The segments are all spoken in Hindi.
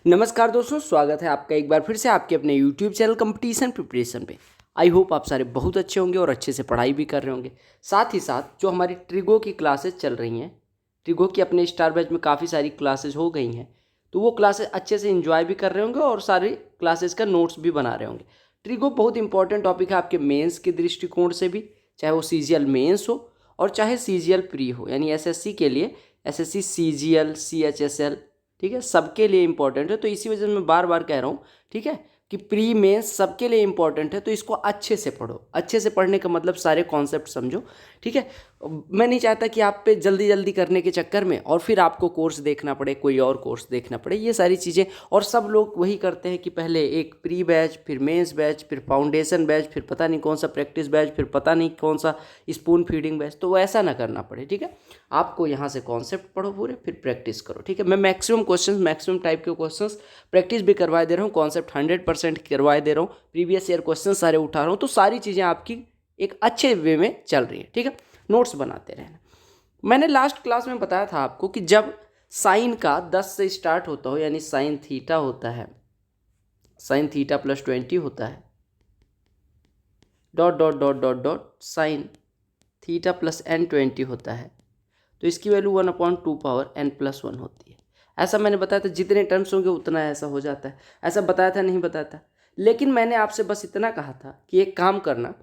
नमस्कार दोस्तों, स्वागत है आपका एक बार फिर से आपके अपने YouTube चैनल कंपटीशन प्रिपरेशन पे। आई होप आप सारे बहुत अच्छे होंगे और अच्छे से पढ़ाई भी कर रहे होंगे। साथ ही साथ जो हमारी ट्रिगो की क्लासेस चल रही हैं, ट्रिगो की अपने स्टार बैच में काफ़ी सारी क्लासेस हो गई हैं, तो वो क्लासेस अच्छे से एंजॉय भी कर रहे होंगे और सारी क्लासेस का नोट्स भी बना रहे होंगे। ट्रिगो बहुत इंपॉर्टेंट टॉपिक है आपके मेंस के दृष्टिकोण से भी, चाहे वो CGL मेंस हो और चाहे CGL प्री हो, यानी SSC के लिए SSC CGL CHSL, ठीक है, सबके लिए इंपॉर्टेंट है। तो इसी वजह से मैं बार बार कह रहा हूँ, ठीक है, कि प्री मेंस सबके लिए इंपॉर्टेंट है। तो इसको अच्छे से पढ़ो। अच्छे से पढ़ने का मतलब सारे कॉन्सेप्ट समझो, ठीक है। मैं नहीं चाहता कि आप पे जल्दी जल्दी करने के चक्कर में और फिर आपको कोर्स देखना पड़े, कोई और कोर्स देखना पड़े, ये सारी चीज़ें। और सब लोग वही करते हैं कि पहले एक प्री बैच, फिर मेंस बैच, फिर फाउंडेशन बैच, फिर पता नहीं कौन सा प्रैक्टिस बैच, फिर पता नहीं कौन सा स्पून फीडिंग बैच। तो ऐसा ना करना पड़े, ठीक है। आपको यहाँ से कॉन्सेप्ट पढ़ो पूरे, फिर प्रैक्टिस करो, ठीक है। मैं मैक्सिमम टाइप के क्वेश्चंस प्रैक्टिस भी करवा दे रहा हूँ, कॉन्सेप्ट 100% करवा दे रहा हूँ, प्रीवियस ईयर क्वेश्चन सारे उठा रहा हूँ। तो सारी चीज़ें आपकी एक अच्छे वे में चल रही है, ठीक है। नोट्स बनाते रहना। मैंने लास्ट क्लास में बताया था आपको कि जब साइन का 10 से स्टार्ट होता हो, यानी साइन थीटा होता है, साइन थीटा प्लस 20 होता है, dot dot dot dot dot sine theta plus n20 होता है, तो इसकी वैल्यू 1/2 पावर n+1 होती है। ऐसा मैंने बताया था, जितने टर्म्स होंगे उतना ऐसा हो जाता है। ऐसा बताया था, नहीं बताया था? लेकिन मैंने आपसे बस इतना कहा था कि एक काम करना,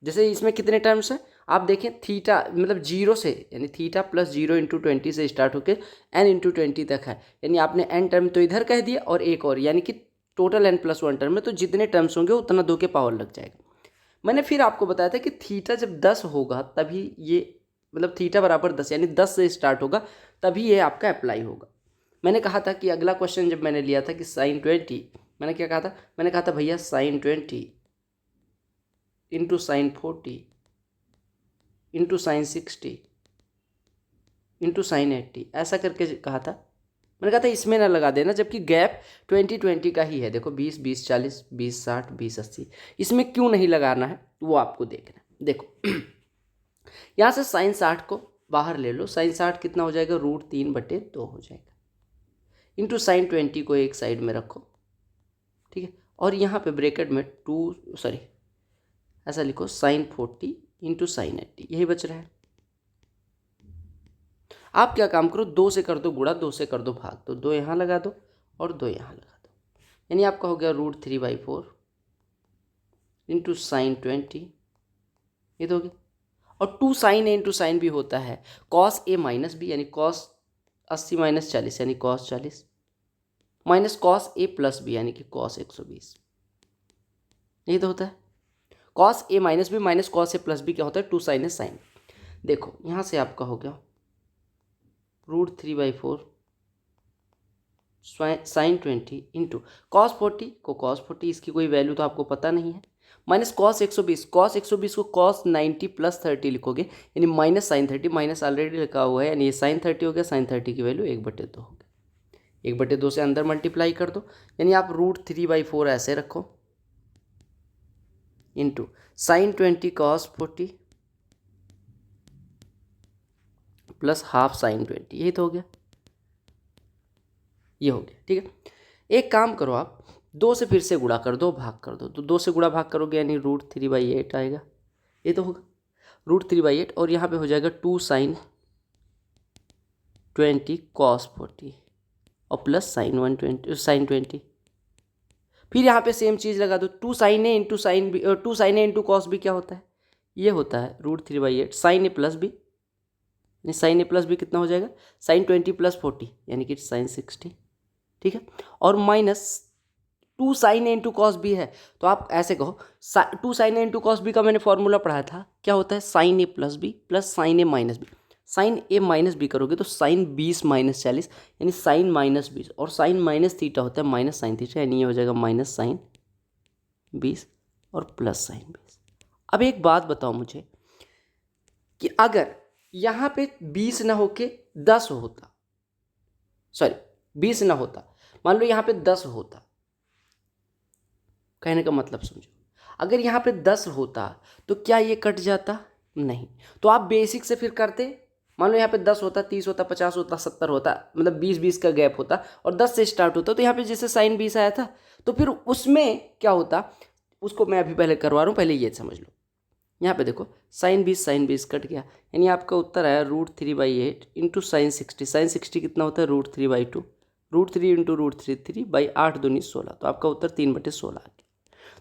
जैसे इसमें कितने टर्म्स हैं आप देखें, थीटा मतलब 0 से, यानी थीटा प्लस 0 × 20 से स्टार्ट होकर n × 20 तक है, यानी आपने n टर्म तो इधर कह दिया और एक और, यानी कि टोटल n+1 टर्म है। तो जितने टर्म्स होंगे उतना 2 के पावर लग जाएगा। मैंने फिर आपको बताया था कि थीटा जब 10 होगा तभी ये, मतलब थीटा बराबर 10 यानी 10 से स्टार्ट होगा, तभी ये आपका अप्लाई होगा। मैंने कहा था कि अगला क्वेश्चन जब मैंने लिया था कि साइन 20, मैंने क्या कहा था? मैंने कहा था भैया sine 20 into sine 40 into sine 60 into sine 80, ऐसा करके कहा था। मैंने कहा था इसमें ना लगा देना, जबकि गैप 20-20 का ही है। देखो 20-20-40, 20-60, 20-80, इसमें क्यों नहीं लगाना है वो आपको देखना है। देखो यहाँ से साइन 60 को बाहर ले लो, साइन 60 कितना हो जाएगा? √3/2 हो जाएगा, इंटू साइन 20 को एक साइड में रखो, ठीक है। और यहाँ पे ब्रैकेट में ऐसा लिखो साइन 40 इंटू साइन 80, यही बच रहा है। आप क्या काम करो, 2 से कर दो गुणा, 2 से कर दो भाग, तो 2 यहाँ लगा दो और 2 यहाँ लगा दो, यानी आपका हो गया √3/4 इंटू साइन 20, ये तो हो गया। और 2 sign A into sine B होता है कॉस ए माइनस बी, यानी कॉस 80 - 40 यानी cos 40, minus cos A plus B यानी कि कॉस 120, यही तो होता है। Cos A minus B minus cos A plus B क्या होता है? 2 साइन ए साइन। देखो यहाँ से आपका हो गया √3/4 साइन 20 इंटू कॉस 40 को कॉस 40, इसकी कोई वैल्यू तो आपको पता नहीं है, माइनस कॉस 120, कॉस 120 को कॉस 90 + 30 लिखोगे, यानी माइनस साइन 30, माइनस ऑलरेडी लिखा हुआ है, यानी ये साइन 30 हो गया। साइन 30 की वैल्यू 1/2 हो गया, 1/2 से अंदर मल्टीप्लाई कर दो, यानी आप √3/4 ऐसे रखो into sine 20 cos 40 plus half sine 20, यही तो हो गया, ये हो गया, ठीक है। एक काम करो, आप 2 से फिर से गुणा कर दो, भाग कर दो, तो 2 से गुणा भाग करोगे यानी √3/8 आएगा, ये तो होगा √3/8। और यहाँ पे हो जाएगा 2 साइन 20 कॉस 40 और प्लस साइन 20। फिर यहाँ पे सेम चीज़ लगा दो, 2 sign A into sine B, 2 sign A into cos B क्या होता है? ये होता है √3/8 साइन ए प्लस बी, यानी साइन ए प्लस बी कितना हो जाएगा? साइन 20 + 40 यानी कि साइन 60, ठीक है। और minus 2 sign A into cos B है, तो आप ऐसे कहो 2 sign A into cos B का मैंने फॉर्मूला पढ़ाया था, क्या होता है? साइन ए प्लस बी प्लस साइन ए माइनस बी। साइन ए माइनस बी करोगे तो साइन 20 - 40 यानी साइन -20, और साइन माइनस थीटा होता है माइनस साइन थीटा, यानी ये हो जाएगा माइनस साइन 20 और प्लस साइन 20। अब एक बात बताओ मुझे कि अगर यहाँ पे 20 ना होके 10 होता, सॉरी 20 ना होता, मान लो यहाँ पे 10 होता, कहने का मतलब समझो, अगर यहाँ पे 10 होता तो क्या ये कट जाता? नहीं। तो आप बेसिक से फिर करते, मान लो यहाँ पे 10 होता, 30 होता, 50 होता, 70 होता, मतलब 20-20 का गैप होता और 10 से स्टार्ट होता, तो यहाँ पे जैसे साइन 20 आया था, तो फिर उसमें क्या होता, उसको मैं अभी पहले करवा रहा हूँ, पहले ये समझ लो। यहाँ पे देखो साइन 20 कट गया, यानी आपका उत्तर आया √3/8 इंटू साइन 60। साइन 60 कितना होता है √3/2, √3 इंटू √3 बाई 8×2=16, तो आपका उत्तर 3/16 आ गया।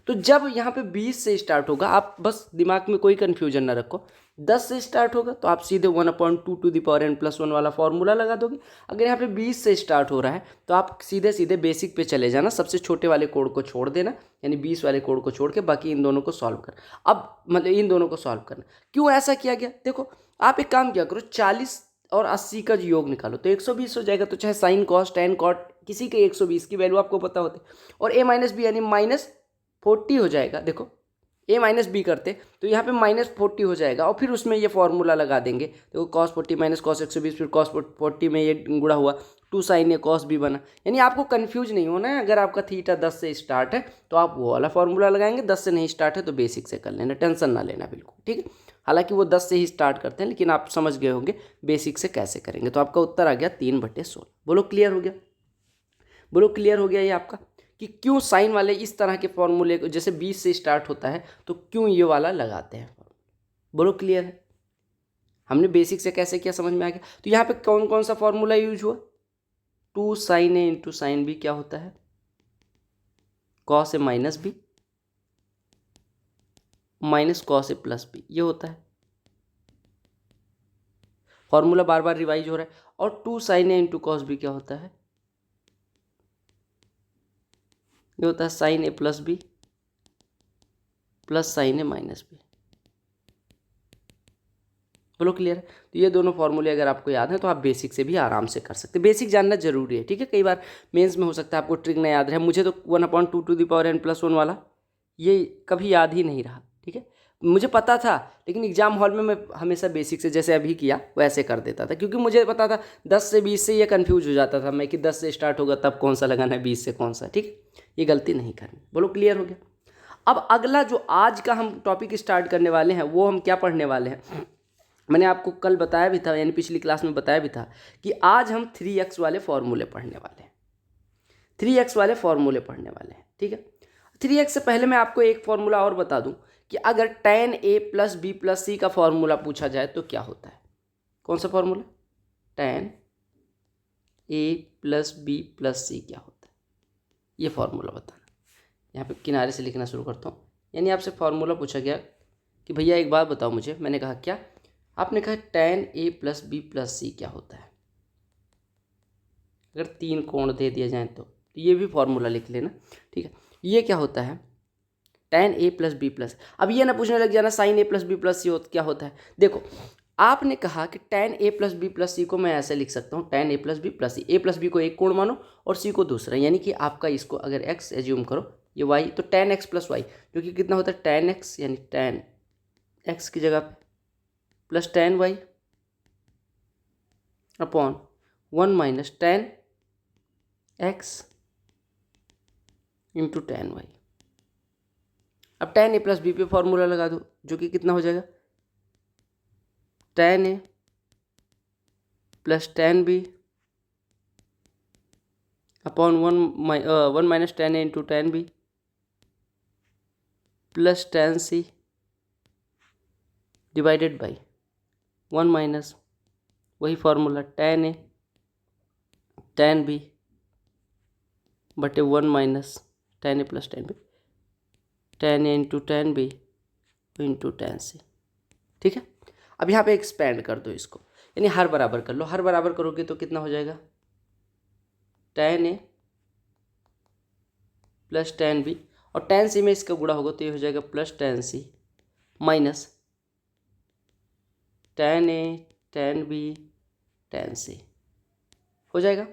तो जब यहाँ पे 20 से स्टार्ट होगा, आप बस दिमाग में कोई कन्फ्यूजन ना रखो, 10 से स्टार्ट होगा तो आप सीधे 1/2 वाला फॉर्मूला लगा दोगे। अगर यहाँ पे 20 से स्टार्ट हो रहा है तो आप सीधे सीधे बेसिक पे चले जाना, सबसे छोटे वाले कोड को छोड़ देना, यानी 20 वाले कोड को छोड़ के बाकी इन दोनों को सॉल्व कर, अब मतलब इन दोनों को सॉल्व करना। क्यों ऐसा किया गया, देखो आप एक काम किया करो, 40 और 80 का योग निकालो तो 120 हो जाएगा। तो चाहे साइन कॉस टेन कॉट किसी के 120 की वैल्यू आपको पता होती, और a-b यानी -40 हो जाएगा। देखो a-b करते तो यहाँ पे -40 हो जाएगा, और फिर उसमें ये फॉर्मूला लगा देंगे। देखो cos 40 माइनस cos 120, फिर cos 40 में ये गुणा हुआ 2 sin a cos b बना। यानी आपको कंफ्यूज नहीं होना है। अगर आपका थीटा 10 से स्टार्ट है तो आप वो वाला फॉर्मूला लगाएंगे, 10 से नहीं स्टार्ट है तो बेसिक से कर लेना, टेंशन ना लेना बिल्कुल, ठीक है। हालांकि वो 10 से ही स्टार्ट करते हैं, लेकिन आप समझ गए होंगे बेसिक से कैसे करेंगे। तो आपका उत्तर आ गया 3/16। बोलो क्लियर हो गया, बोलो क्लियर हो गया ये आपका, कि क्यों साइन वाले इस तरह के फॉर्मूले को, जैसे 20 से स्टार्ट होता है तो क्यों ये वाला लगाते हैं। बोलो क्लियर है, हमने बेसिक से कैसे किया समझ में आ गया। तो यहाँ पे कौन कौन सा फॉर्मूला यूज हुआ, 2 sin a into sine b क्या होता है, cos a minus b minus cos a plus b, ये होता है फॉर्मूला, बार बार रिवाइज हो रहा है। और 2 sin a into cos b क्या होता है, ये होता है sine a plus b plus sine a minus b। बोलो क्लियर है। तो ये दोनों फॉर्मूले अगर आपको याद है तो आप बेसिक से भी आराम से कर सकते हैं। बेसिक जानना जरूरी है, ठीक है। कई बार मेंस में हो सकता है आपको ट्रिक ना याद रहे, मुझे तो 1/2n+1 वाला ये कभी याद ही नहीं रहा, ठीक है। मुझे पता था, लेकिन एग्जाम हॉल में मैं हमेशा बेसिक से जैसे अभी किया वैसे कर देता था, क्योंकि मुझे पता था 10 से 20 से ये कन्फ्यूज हो जाता था मैं कि 10 से स्टार्ट होगा तब कौन सा लगाना है, 20 से कौन सा, ठीक है। ये गलती नहीं करनी। बोलो क्लियर हो गया। अब अगला जो आज का हम टॉपिक स्टार्ट करने वाले हैं वो हम क्या पढ़ने वाले हैं, मैंने आपको कल बताया भी था, यानी पिछली क्लास में बताया भी था कि आज हम 3x वाले फॉर्मूले पढ़ने वाले हैं, 3x वाले फॉर्मूले पढ़ने वाले हैं, ठीक है। 3x से पहले मैं आपको एक फॉर्मूला और बता दूं कि अगर tan a plus b plus c का फॉर्मूला पूछा जाए तो क्या होता है। कौन सा formula, tan a plus b plus c क्या होता है, ये फॉर्मूला बताना। यहाँ पे किनारे से लिखना शुरू करता हूँ। यानी आपसे फॉर्मूला पूछा गया कि भैया एक बात बताओ मुझे, मैंने कहा क्या, आपने कहा tan a plus b plus c क्या होता है। अगर 3 कोण दे दिए जाएँ तो ये भी फॉर्मूला लिख लेना, ठीक है। ये क्या होता है, tan a plus b plus, अब ये ना पूछने लग जाना sin a plus b plus c क्या होता है। देखो आपने कहा कि tan a plus b plus c को मैं ऐसे लिख सकता हूँ, tan a plus b plus c, a plus b को एक कोण मानो और c को दूसरा, यानी कि आपका इसको अगर x एज्यूम करो, ये y, तो tan x प्लस वाई, जो कि कितना होता है tan x, यानी tan x की जगह पे plus tan y upon 1 minus tan x into tan y। अब tan a प्लस b पे फॉर्मूला लगा दो, जो कि कितना हो जाएगा tan a plus tan b upon 1 minus tan a into tan b plus tan c divided by 1 minus वही formula tan a tan b बटे 1 minus tan a plus tan b, tan a into tan b into tan c, ठीक है। अब यहाँ पे एक्सपेंड कर दो इसको, यानी हर बराबर कर लो, हर बराबर करोगे तो कितना हो जाएगा tan a plus tan b, और tan c में इसका गुणा होगा तो ये हो जाएगा plus tan c minus tan a tan b tan c हो जाएगा।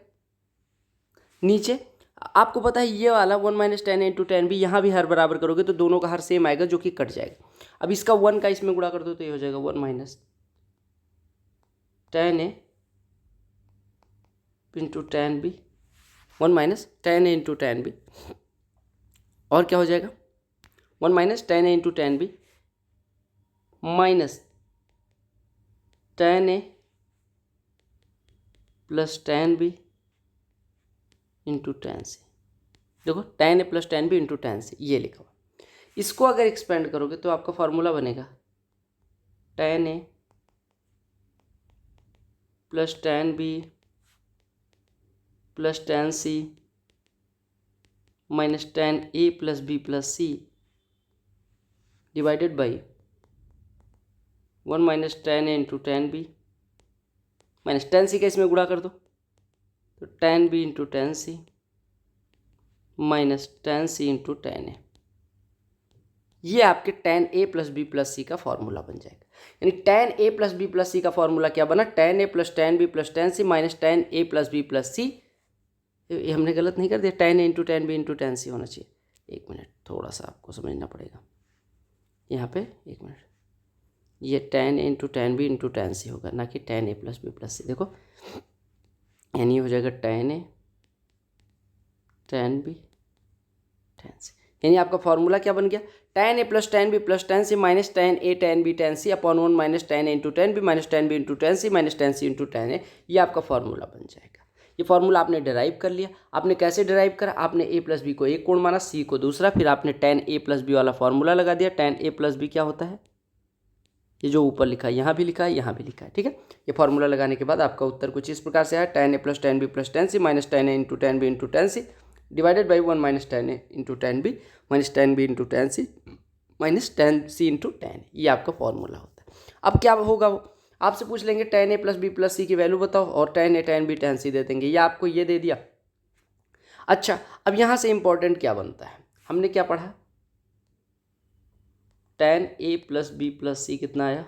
नीचे आपको पता है ये वाला 1 minus tan a into tan b, यहाँ भी हर बराबर करोगे तो दोनों का हर सेम आएगा, जो कि कट जाएगा। अब इसका 1 का इसमें गुणा कर दो तो ये हो जाएगा 1 minus tan a into tan b, 1 minus tan a into tan b, और क्या हो जाएगा 1 minus tan a into tan b minus tan a plus tan B into tan C. देखो tan A plus tan B into tan C ये लिखा हुआ। इसको अगर एक्सपेंड करोगे तो आपका फॉर्मूला बनेगा tan A plus tan B plus tan C minus tan A plus B plus C divided by 1 minus tan A into tan B minus tan C का इसमें गुणा कर दो तो tan B into tan C minus tan C into tan A. ये आपके tan A plus B plus C का फॉर्मूला बन जाएगा। यानी tan A plus B plus C का फॉर्मूला क्या बना, tan A plus tan B plus tan C minus tan A plus B plus C. ये हमने गलत नहीं कर दिया, tan A into tan B into tan C होना चाहिए। एक मिनट, थोड़ा सा आपको समझना पड़ेगा यहाँ पे, एक मिनट। ये tan A into tan B into tan C होगा, ना कि tan A plus B plus C. देखो यानी ये हो जाएगा tan A tan B tan C. यानी आपका फॉर्मूला क्या बन गया, tan A plus tan B plus tan C minus tan A tan B tan C upon 1 minus tan A into tan B minus tan B into tan C minus tan C into tan A. ये आपका फॉर्मूला बन जाएगा। ये फॉर्मूला आपने डिराइव कर लिया। आपने कैसे डिराइव करा, आपने ए प्लस बी को एक कोण माना, सी को दूसरा, फिर आपने टेन ए प्लस बी वाला फॉर्मूला लगा दिया। टेन ए प्लस बी क्या होता है, ये जो ऊपर लिखा है, यहाँ भी लिखा है, यहाँ भी लिखा है, ठीक है। ये फॉर्मूला लगाने के बाद आपका उत्तर कुछ इस प्रकार से आया, tan A plus tan B plus tan C minus tan A into tan B into tan C divided by 1 minus tan A into tan B minus tan B into tan C minus tan C into tan. ये आपका फॉर्मूला होता है। अब क्या होगा, वो आपसे पूछ लेंगे ten A plus B plus सी की वैल्यू बताओ, और ten A tan B tan सी दे देंगे। ये आपको ये दे दिया। अच्छा, अब यहाँ से इंपॉर्टेंट क्या बनता है, हमने क्या पढ़ा, ten A plus B plus सी कितना आया,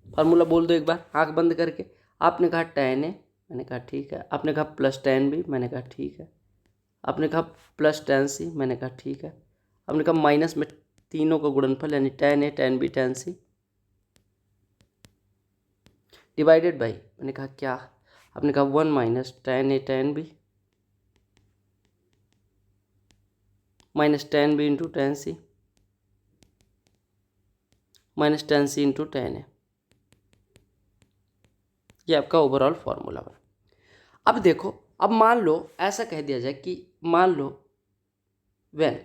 फार्मूला बोल दो एक बार आंख बंद करके। आपने कहा टेन ए, मैंने कहा ठीक है। आपने कहा प्लस टेन बी, मैंने कहा ठीक है। आपने कहा प्लस टेन सी, मैंने कहा ठीक है। आपने कहा माइनस में तीनों का गुणनफल यानी tan A tan B tan C divided by, मैंने कहा क्या, आपने कहा 1 minus tan A tan B minus tan B into tan C minus tan C into tan A. ये आपका ओवरऑल फॉर्मूला बना। अब देखो, अब मान लो ऐसा कह दिया जाए कि मान लो व्हेन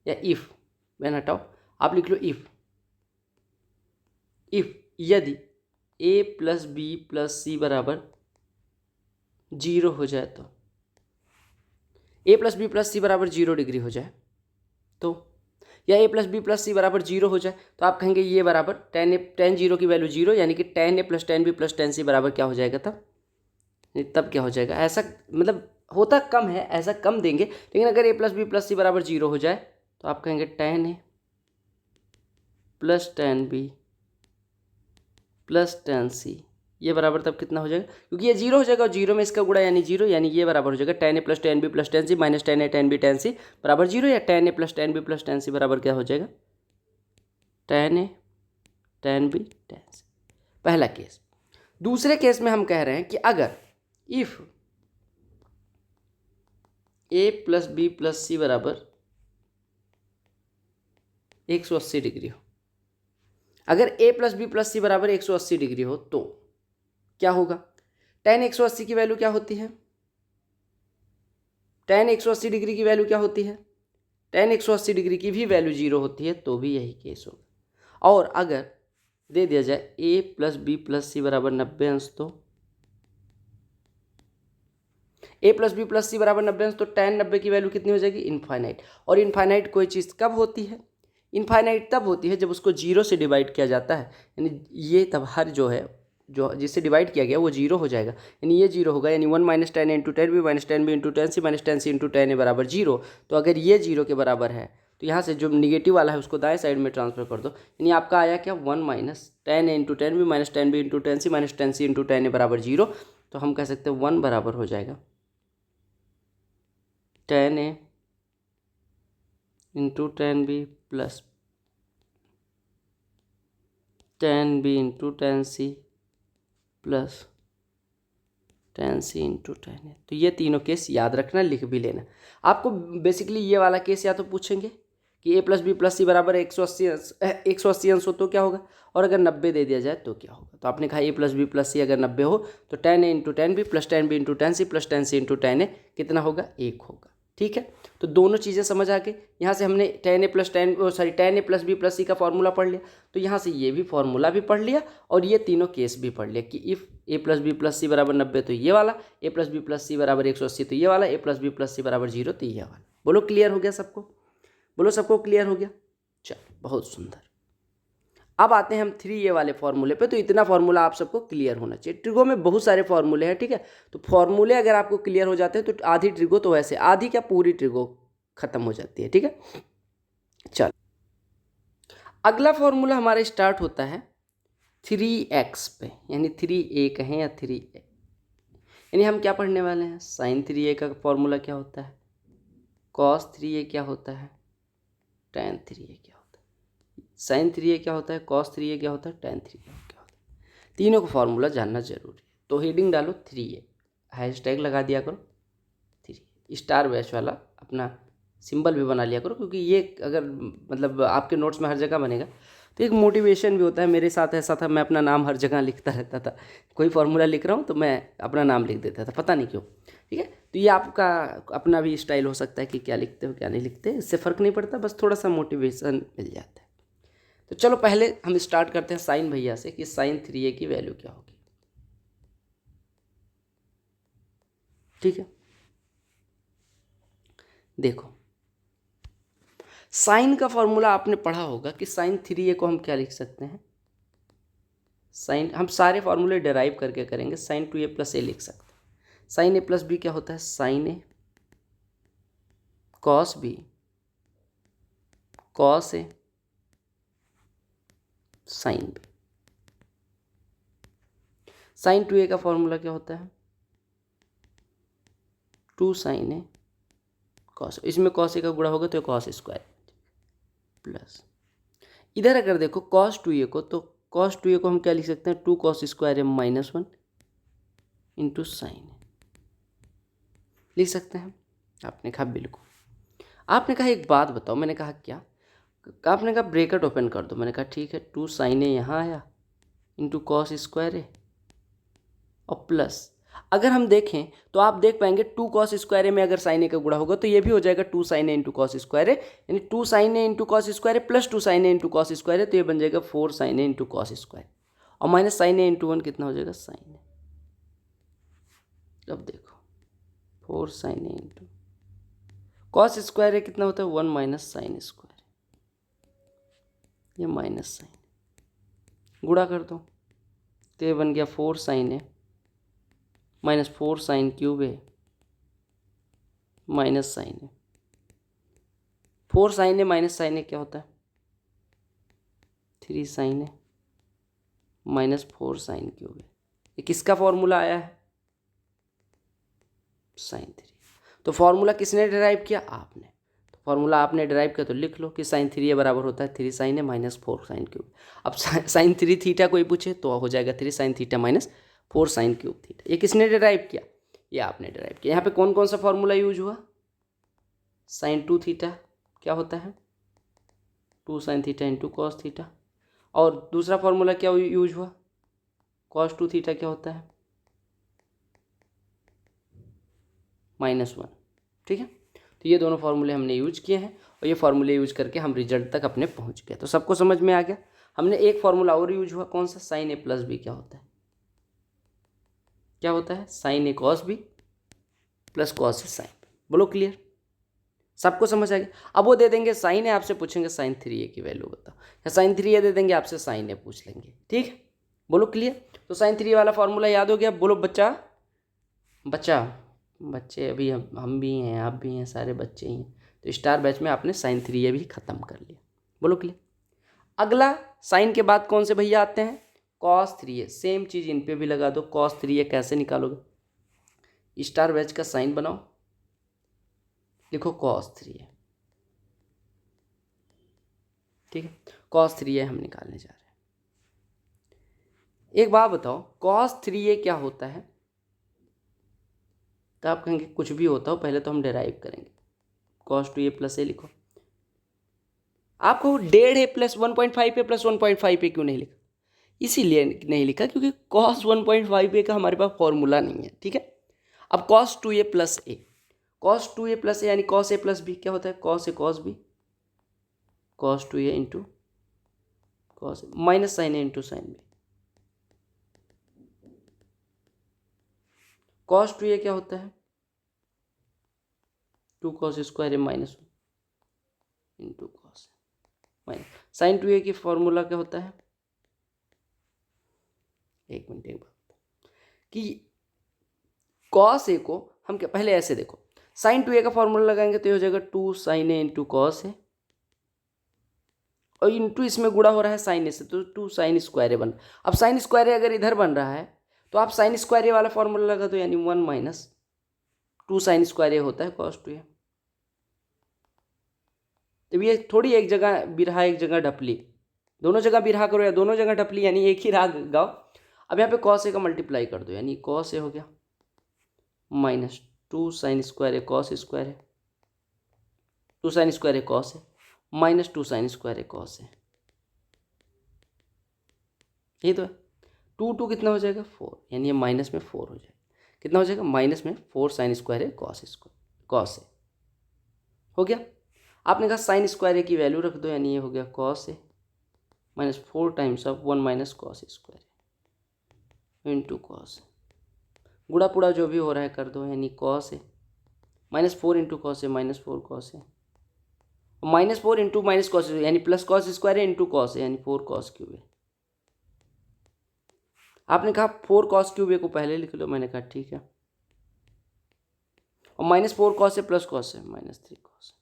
या इफ, व्हेन हटाओ, आप लिख लो इफ यदि ए प्लस बी प्लस सी बराबर 0 हो जाए तो, ए प्लस बी प्लस सी बराबर 0 डिग्री हो जाए तो, या ए प्लस बी प्लस सी बराबर 0 हो जाए तो आप कहेंगे ये बराबर टेन ए टेन 0 की वैल्यू 0, यानी कि tan A plus tan B plus tan C बराबर क्या हो जाएगा तब क्या हो जाएगा। ऐसा मतलब होता कम है, ऐसा कम देंगे, लेकिन अगर A plus B plus C बराबर 0 हो जाए तो आप कहेंगे tan A plus tan B plus tan C ये बराबर तब कितना हो जाएगा, क्योंकि ये 0 हो जाएगा और 0 में इसका गुणा यानी 0, यानी ये बराबर हो जाएगा tan A plus tan B plus tan C minus tan A tan B tan C बराबर 0, या tan A plus tan B plus tan C बराबर क्या हो जाएगा, tan A tan B tan C. पहला केस। दूसरे केस में हम कह रहे हैं कि अगर if A plus B plus C बराबर 180 डिग्री हो, अगर A plus B plus C बराबर 180 डिग्री हो तो क्या होगा, टेन 180 की वैल्यू क्या होती है, टेन 180 डिग्री की वैल्यू क्या होती है, टेन 180 डिग्री की भी वैल्यू 0 होती है, तो भी यही केस होगा। और अगर दे दिया जाए ए प्लस बी प्लस सी बराबर 90 अंश, तो ए प्लस बी प्लस सी बराबर 90 अंश, तो टेन 90 की वैल्यू कितनी हो जाएगी, इनफाइनाइट। और इनफाइनाइट कोई चीज़ कब होती है, इनफाइनाइट तब होती है जब उसको 0 से डिवाइड किया जाता है, यानी ये तब हर जो है जो जिससे डिवाइड किया गया वो 0 हो जाएगा, यानी ये 0 होगा, यानी 1 minus tan into tan B minus tan B into tan C minus tan C into tan A बराबर 0। तो अगर ये 0 के बराबर है तो यहाँ से जो निगेटिव वाला है उसको दाएं साइड में ट्रांसफर कर दो, यानी आपका आया क्या, 1 minus tan A into tan B minus tan B into tan C minus tan C into tan A बराबर 0। तो हम कह सकते हैं 1 बराबर हो जाएगा tan A into tan B plus tan B into tan C plus tan C into tan A. तो ये तीनों केस याद रखना, लिख भी लेना। आपको बेसिकली ये वाला केस या तो पूछेंगे कि ए प्लस बी प्लस सी बराबर 180 अंश हो तो क्या होगा, और अगर 90 दे दिया जाए तो क्या होगा। तो आपने कहा A plus B plus C अगर 90 हो तो tan a into tan B plus tan b into tan C plus tan c into tan a कितना होगा, 1 होगा। ठीक है, तो दोनों चीज़ें समझ आ गई। यहाँ से हमने tan a plus tan a plus B plus C का फॉर्मूला पढ़ लिया, तो यहाँ से ये भी फॉर्मूला भी पढ़ लिया और ये तीनों केस भी पढ़ लिया कि if A plus B plus C बराबर 90 तो ये वाला, A plus B plus C बराबर 180 तो ये वाला, A plus B plus C बराबर 0 तो ये वाला। बोलो क्लियर हो गया सबको, बोलो सबको क्लियर हो गया। चलो बहुत सुंदर। अब आते हैं हम 3a वाले फॉर्मूले पे। तो इतना फॉर्मूला आप सबको क्लियर होना चाहिए। ट्रिगो में बहुत सारे फॉर्मूले हैं, ठीक है, तो फॉर्मूले अगर आपको क्लियर हो जाते हैं तो आधी ट्रिगो, तो वैसे आधी क्या पूरी ट्रिगो खत्म हो जाती है। ठीक है, चल अगला फॉर्मूला हमारा स्टार्ट होता है 3x पे, यानी 3a कहें या 3a, यानी हम क्या पढ़ने वाले हैं, साइन 3a का फॉर्मूला क्या होता है, कॉस 3a क्या होता है, tan 3a क्या होता है, साइन 3a क्या होता है, कॉस 3a क्या होता है, tan 3a क्या होता है। तीनों का फॉर्मूला जानना जरूरी है। तो हेडिंग डालो 3a, हैशटैग लगा दिया करो 3, स्टार बैच वाला अपना सिंबल भी बना लिया करो, क्योंकि ये अगर मतलब आपके नोट्स में हर जगह बनेगा तो एक मोटिवेशन भी होता है। मेरे साथ ऐसा था, मैं अपना नाम हर जगह लिखता रहता था, कोई फॉर्मूला लिख रहा हूँ तो मैं अपना नाम लिख देता था, पता नहीं क्यों। ठीक है, तो ये आपका अपना भी स्टाइल हो सकता है कि क्या लिखते हो क्या नहीं लिखते, इससे फ़र्क नहीं पड़ता, बस थोड़ा सा मोटिवेशन मिल जाता है। तो चलो पहले हम स्टार्ट करते हैं साइन भैया से कि साइन 3a की वैल्यू क्या होगी। ठीक है, देखो साइन का फॉर्मूला आपने पढ़ा होगा कि साइन 3a को हम क्या लिख सकते हैं, साइन, हम सारे फॉर्मूले डेराइव करके करेंगे, साइन 2a प्लस ए लिख सकते हैं। साइन ए प्लस बी क्या होता है, sign A cos B cos A sine B. Sign 2a का फॉर्मूला क्या होता है, 2 साइन ए कॉस, इसमें कॉस ए का गुणा होगा तो कॉस स्क्वायर प्लस, इधर अगर देखो कॉस 2a को, तो कॉस 2a को हम क्या लिख सकते हैं, 2 cos square A minus 1 into sine लिख सकते हैं। आपने कहा बिल्कुल। आपने कहा एक बात बताओ, मैंने कहा क्या, आपने कहा ब्रैकेट ओपन कर दो, मैंने कहा ठीक है, 2 साइन ए यहाँ आया इंटू कॉस स्क्वायर ए और प्लस, अगर हम देखें तो आप देख पाएंगे 2 कॉस स्क्वायर ए में अगर साइन ए का गुणा होगा तो ये भी हो जाएगा 2 sign A into cos square ए, यानी 2 sign A into cos square A plus 2 sign A into cos square ए, तो ये बन जाएगा 4 sign A into cos square और माइनस साइन ए इंटू 1 कितना हो जाएगा, साइन ए। अब देखो 4 sign A into cos square ए कितना होता है, 1 माइनस साइन स्क्वायर, ये माइनस साइन गुणा कर दो तो ये बन गया 4 साइन ए माइनस 4 साइन क्यूब ए माइनस साइन ए। 4 साइन ए माइनस साइन ए क्या होता है, 3 साइन ए माइनस 4 साइन क्यूब ए। ये किसका फॉर्मूला आया है, साइन 3। तो फॉर्मूला किसने डिराइव किया, आपने। तो फॉर्मूला आपने डिराइव किया तो लिख लो कि साइन 3a बराबर होता है 3 साइन ए माइनस 4 साइन क्यूब। अब साइन 3 थीटा कोई पूछे तो हो जाएगा 3 sign theta minus 4 sine cube theta. ये किसने डिराइव किया, ये आपने डिराइव किया। यहाँ पे कौन कौन सा फॉर्मूला यूज हुआ, साइन 2 थीटा क्या होता है, 2 sine theta into cos theta, और दूसरा फॉर्मूला क्या यूज हुआ, कॉस 2 थीटा क्या होता है, -1। ठीक है, तो ये दोनों फार्मूले हमने यूज किए हैं और ये फार्मूले यूज करके हम रिजल्ट तक अपने पहुंच गए। तो सबको समझ में आ गया। हमने एक फार्मूला और यूज हुआ, कौन सा, साइन ए प्लस बी क्या होता है, क्या होता है, sign A cos B plus cos A sine B. बोलो क्लियर, सबको समझ आ गया। अब वो दे देंगे साइन ए, आपसे पूछेंगे साइन 3a की वैल्यू बताओ, या साइन 3a दे देंगे आपसे साइन ए पूछ लेंगे। ठीक है, बोलो क्लियर। तो साइन 3a वाला फार्मूला याद हो गया, बोलो बच्चा बच्चा बच्चे अभी हम भी हैं, आप भी हैं, सारे बच्चे ही हैं। तो स्टार बैच में आपने साइन 3a भी ख़त्म कर लिया। बोलो क्लियर। अगला साइन के बाद कौन से भैया आते हैं, कॉस 3a। सेम चीज़ इन पे भी लगा दो, कॉस 3a कैसे निकालोगे, स्टार बैच का साइन बनाओ, लिखो कॉस 3a। ठीक है, कॉस 3a हम निकालने जा रहे हैं। एक बात बताओ, कॉस 3a क्या होता है, तो आप कहेंगे कुछ भी होता हो, पहले तो हम डेराइव करेंगे। कॉस 2a प्लस ए लिखो, आपको 1.5 है प्लस 1.5 है प्लस 1.5 है क्यों नहीं लिखा? इसीलिए नहीं लिखा क्योंकि cos 1.5 ए का हमारे पास फॉर्मूला नहीं है, ठीक है। अब cos 2a प्लस ए, cos 2a प्लस ए यानी cos a प्लस बी क्या होता है? cos a cos b, cos 2a into cos a minus sine A into sine B. cos 2a क्या होता है? 2 cos square A minus into cos minus sine 2a की फॉर्मूला क्या होता है? एक मिनट कि cos a को हम क्या पहले ऐसे देखो, साइन 2a का फॉर्मूला लगाएंगे तो ये हो जाएगा 2 साइन ए इंटू कॉस है, और इंटू इसमें गुणा हो रहा है साइन ए से तो 2 साइन स्क्वायर ए बन रहा है। अब साइन स्क्वायर ए अगर इधर बन रहा है तो आप साइन स्क्वायर ए वाला फॉर्मूला लगा दो, यानी 1 माइनस 2 साइन स्क्वायर ए होता है cos 2a। तो ये थोड़ी एक जगह बिरहा एक जगह ढपली, दोनों जगह बिरहा करो या दोनों जगह ढपली, यानी एक ही राग गाओ। अब यहाँ पे cos a का मल्टीप्लाई कर दो, यानी cos a हो गया माइनस 2 साइन स्क्वायर ए कॉस स्क्वायर है, 2 साइन स्क्वायर ए कॉस है माइनस 2 साइन स्क्वायर ए कॉस है, यही तो है। 2 कितना हो जाएगा? 4, यानी ये माइनस में 4 हो जाएगा। कितना हो जाएगा? माइनस में 4 साइन स्क्वायर है कॉस है हो गया। आपने कहा साइन स्क्वायर ए की वैल्यू रख दो, यानी ये हो गया cos A minus 4 times of 1 minus cos square into cos, गुड़ा पुड़ा जो भी हो रहा है कर दो, यानी cos A minus 4 into cos A minus 4 cos A, minus 4 into minus cos यानी प्लस कॉस स्क्वायर है इंटू कॉस है, यानी 4 कॉस क्यूब है। आपने कहा 4 कॉस क्यूब ए को पहले लिख लो, मैंने कहा ठीक है, और माइनस 4 कॉस है प्लस कॉस है माइनस 3 कॉस,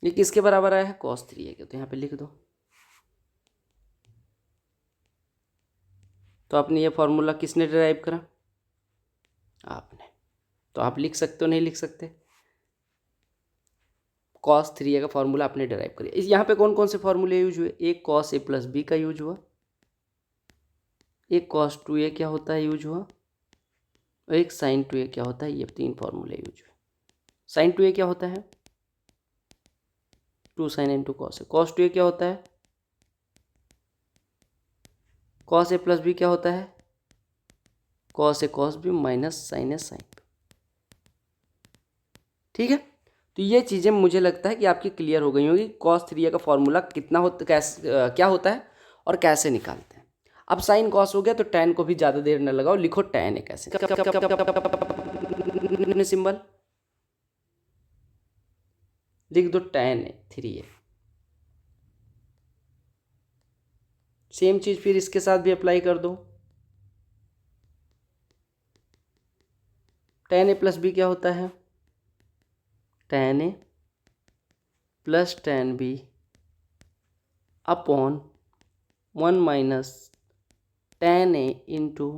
ये किसके बराबर आया है? cos 3 है, तो यहाँ पे लिख दो। तो आपने ये फॉर्मूला किसने डिराइव करा? आपने। तो आप लिख सकते हो नहीं लिख सकते? cos 3a का फॉर्मूला आपने डिराइव करिए। इस यहाँ पे कौन कौन से फॉर्मूले यूज हुए? एक cos a प्लस बी का यूज हुआ, एक cos 2a क्या होता है यूज हुआ, और एक sin 2a क्या होता है। ये 3 फॉर्मूले यूज हुए। sin 2a क्या होता है? 2 sin इंटू कॉस है। cos 2a क्या होता है? cos a प्लस बी क्या होता है? cos a cos b minus sine A sine b, ठीक है। तो ये चीज़ें मुझे लगता है कि आपकी क्लियर हो गई होगी। cos 3a का फॉर्मूला कितना होता कैसे क्या होता है और कैसे निकालते हैं। अब साइन कॉस हो गया तो tan को भी ज़्यादा देर न लगाओ, लिखो tan है कैसे सिंबल लिख दो, tan है 3a। सेम चीज़ फिर इसके साथ भी अप्लाई कर दो। tan a प्लस बी क्या होता है? tan a plus tan b upon 1 minus tan a into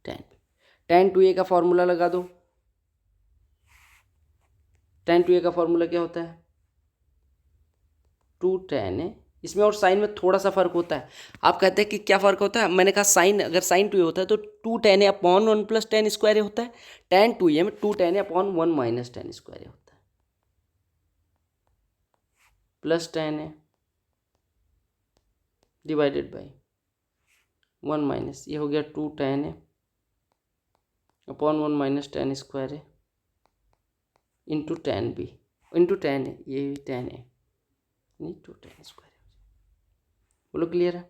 tan 2a का फॉर्मूला लगा दो। tan 2a का फॉर्मूला क्या होता है? 2 tan a, इसमें और साइन में थोड़ा सा फर्क होता है। आप कहते हैं कि क्या फ़र्क होता है? मैंने कहा साइन अगर साइन 2a होता है तो 2 tan a upon 1 plus tan square A होता है। tan 2a में 2 tan a upon 1 minus tan square A होता है, plus tan a divided by 1 minus, ये हो गया 2 tan a upon 1 minus tan square A into tan b into tan a, ये tan a नहीं 2 tan स्क्वायर। बोलो क्लियर है?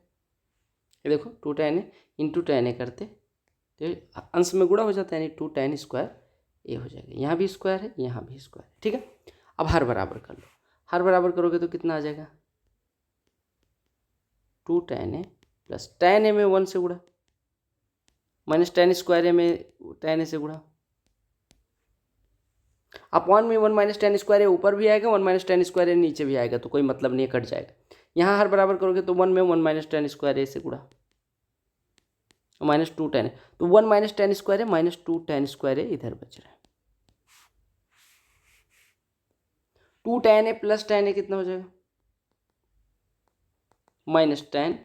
ये देखो 2 tan a into tan a करते तो अंश में गुणा हो जाता है, यानी 2 tan स्क्वायर ए हो जाएगा। यहाँ भी स्क्वायर है, यहाँ भी स्क्वायर है, ठीक है। अब हर बराबर कर लो, हर बराबर करोगे तो कितना आ जाएगा? 2 tan a plus tan a में 1 से गुणा माइनस tan स्क्वायर ए में tan a से गुणा, अपॉन में 1 माइनस tan स्क्वायर ए ऊपर भी आएगा, 1 माइनस tan स्क्वायर ए नीचे भी आएगा, तो कोई मतलब नहीं है, कट जाएगा। यहाँ हर बराबर करोगे तो 1 में 1 माइनस tan स्क्वायर ए से गुणा माइनस 2 tan, तो 1 minus tan square A minus 2 tan square A इधर बच रहा है। 2 tan A plus tan A कितना हो जाएगा? Minus tan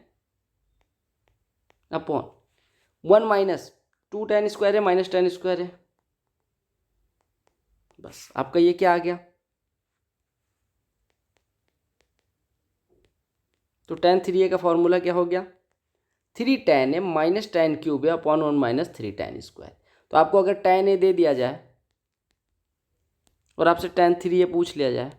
upon 1 minus 2 tan square A minus tan square A, बस आपका ये क्या आ गया? तो tan 3a का फॉर्मूला क्या हो गया, 3 tan a minus tan cube a upon 1 minus 3 tan square. तो आपको अगर tan a दे दिया जाए और आपसे tan 3a पूछ लिया जाए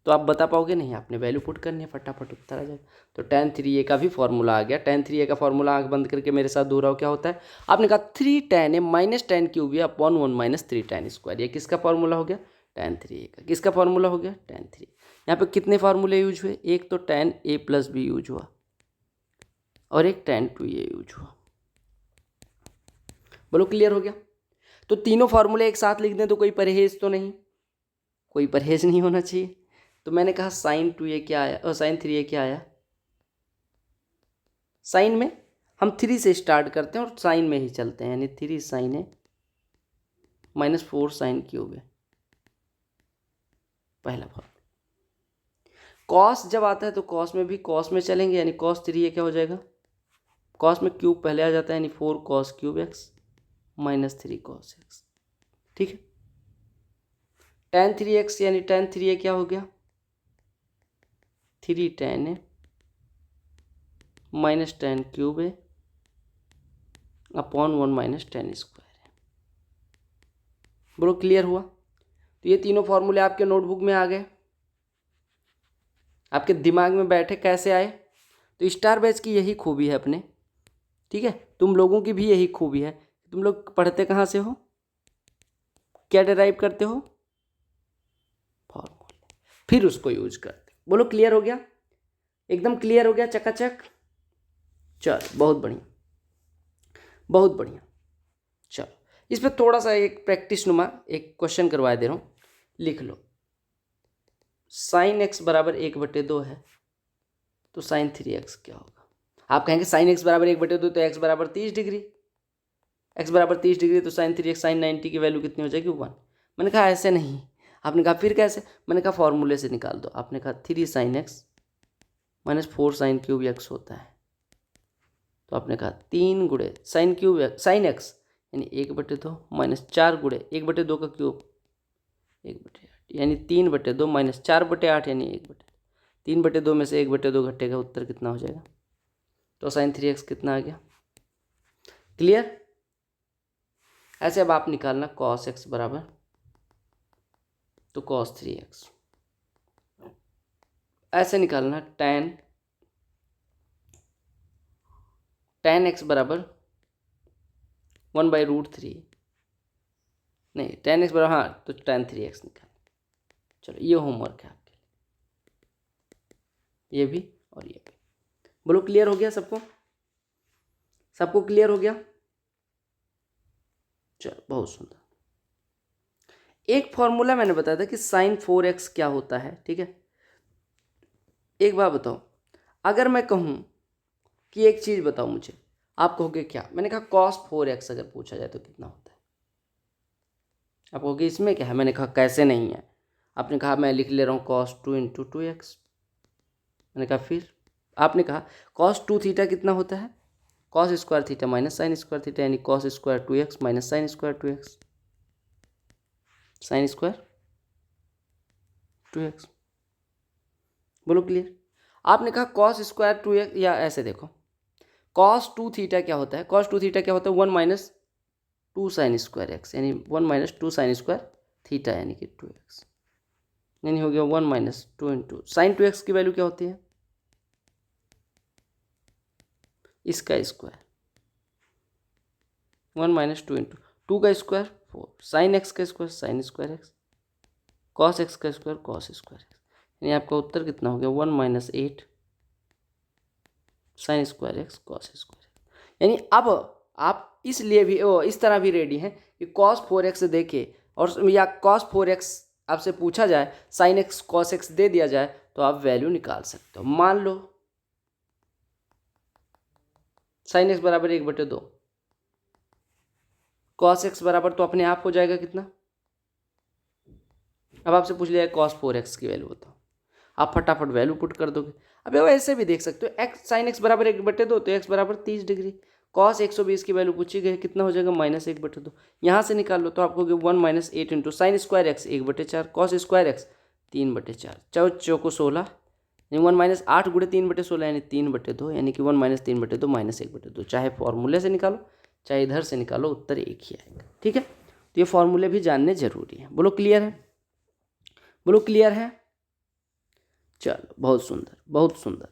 तो आप बता पाओगे नहीं, आपने वैल्यू पुट करनी है, फटाफट उत्तर आ जाएगा। तो tan 3a का भी फॉर्मूला आ गया। tan 3a का फॉर्मूला आंख बंद करके मेरे साथ दोहराओ, क्या होता है, आपने कहा 3 tan a minus tan cube a upon 1 minus 3 tan square. ये किसका फॉर्मूला हो गया, tan 3a का। किसका फॉर्मूला हो गया, tan 3। यहाँ पे कितने फार्मूले यूज हुए, एक तो tan a plus B use हुआ और एक tan 2a यूज हुआ। बोलो क्लियर हो गया। तो तीनों फार्मूले एक साथ लिख दें तो कोई परहेज तो नहीं, कोई परहेज नहीं होना चाहिए। तो मैंने कहा sin 2a क्या आया और sin 3a क्या आया। साइन में हम 3 से स्टार्ट करते हैं और साइन में ही चलते हैं, यानी 3 sin a minus 4 sin cube है, पहला फॉर्मूला। कॉस जब आता है तो कॉस में भी कॉस में चलेंगे, यानी cos 3a क्या हो जाएगा, कॉस में क्यूब पहले आ जाता है, यानी 4 cos cube x minus 3 cos x. ठीक है। tan 3x यानी tan 3a क्या हो गया, 3 tan a minus tan cube a upon 1 minus tan square है। बोलो क्लियर हुआ। तो ये तीनों फॉर्मूले आपके नोटबुक में आ गए, आपके दिमाग में बैठे, कैसे आए। तो स्टार बैच की यही खूबी है अपने, ठीक है, तुम लोगों की भी यही खूबी है। तुम लोग पढ़ते कहाँ से हो, क्या डिराइव करते हो, फॉर्मूले, फिर उसको यूज करते। बोलो क्लियर हो गया, एकदम क्लियर हो गया, चकाचक। चल बहुत बढ़िया, बहुत बढ़िया। चलो इस पर थोड़ा सा एक प्रैक्टिस नुमा एक क्वेश्चन करवा दे रहा हूँ, लिख लो। साइन एक्स बराबर 1/2 है तो साइन 3x क्या होगा। आप कहेंगे साइन एक्स बराबर 1/2 तो एक्स बराबर 30 डिग्री, एक्स बराबर 30 डिग्री तो साइन 3x साइन 90 की वैल्यू कितनी हो जाएगी, 1। मैंने कहा ऐसे नहीं। आपने कहा फिर कैसे, मैंने कहा फॉर्मूले से निकाल दो। आपने कहा 3 sin x minus 4 sin cube x होता है, तो आपने कहा 3 गुणे साइन क्यूब साइन एक्स यानी 1/2 माइनस 4 गुणे 1/2 का क्यूब 1/8 यानी 3/2 माइनस 4/8 यानी 1/2। 3/2 में से 1/2 घटेगा, उत्तर कितना हो जाएगा, तो साइन 3x कितना आ गया। क्लियर। ऐसे अब आप निकालना cos x बराबर, तो cos 3x, ऐसे निकालना tan x बराबर 1/√3, नहीं tan x बराबर, हाँ तो tan 3x निकाल। चलो ये होमवर्क है आपके लिए, ये भी और ये भी। बोलो क्लियर हो गया सबको, सबको क्लियर हो गया। चलो बहुत सुंदर। एक फॉर्मूला मैंने बताया था कि साइन 4x क्या होता है, ठीक है। एक बात बताओ, अगर मैं कहूँ कि एक चीज़ बताओ मुझे, आप कहोगे क्या। मैंने कहा cos 4x अगर पूछा जाए तो कितना होता है, आप कहोगे इसमें क्या है। मैंने कहा कैसे नहीं है। आपने कहा मैं लिख ले रहा हूँ cos 2 × 2x। मैंने कहा फिर आपने कहा cos 2 थीटा कितना होता है, cos square theta minus sine square theta, यानी cos square 2x minus sine square 2x, sine square 2x। बोलो क्लियर। आपने कहा cos स्क्वायर 2x, या ऐसे देखो cos 2 थीटा क्या होता है, cos 2 थीटा क्या होता है 1 माइनस 2 साइन स्क्वायर एक्स, यानी 1 माइनस 2 साइन स्क्वायर थीटा यानी कि 2x, यानी हो गया 1 माइनस 2 × साइन 2x की वैल्यू क्या होती है, इसका स्क्वायर 1 माइनस 2 × 2 का स्क्वायर 4, साइन एक्स का square sine square x, cos x का स्क्वायर कॉस स्क्वायर एक्स, यानी आपका उत्तर कितना हो गया 1 minus 8 sine square x cos square x. यानी अब आप इसलिए भी इस तरह भी रेडी हैं कि cos 4x देके और या cos 4x आपसे पूछा जाए, साइन एक्स कॉस एक्स दे दिया जाए तो आप वैल्यू निकाल सकते हो। मान लो साइन एक्स बराबर 1/2, cos x बराबर तो अपने आप हो जाएगा कितना। अब आपसे पूछ लिया cos 4x की वैल्यू बताओ, आप फटाफट वैल्यू पुट कर दोगे। अब ऐसे भी देख सकते हो x साइन एक्स बराबर 1/2 तो x बराबर 30 डिग्री, cos 120 की वैल्यू पूछी गई, कितना हो जाएगा -1/2। यहाँ से निकाल लो तो आपको 1 minus 8 × sine square x 1/4 cos square x 3/4, 4 चौको 16 यानी 1-8 × 3/16 यानी 3/2, यानी कि 1-3/2 -1/2। चाहे फॉर्मूले से निकालो चाहे इधर से निकालो, उत्तर एक ही आएगा। ठीक है, तो ये फॉर्मूले भी जानने जरूरी है। बोलो क्लियर है, बोलो क्लियर है। चलो बहुत सुंदर, बहुत सुंदर।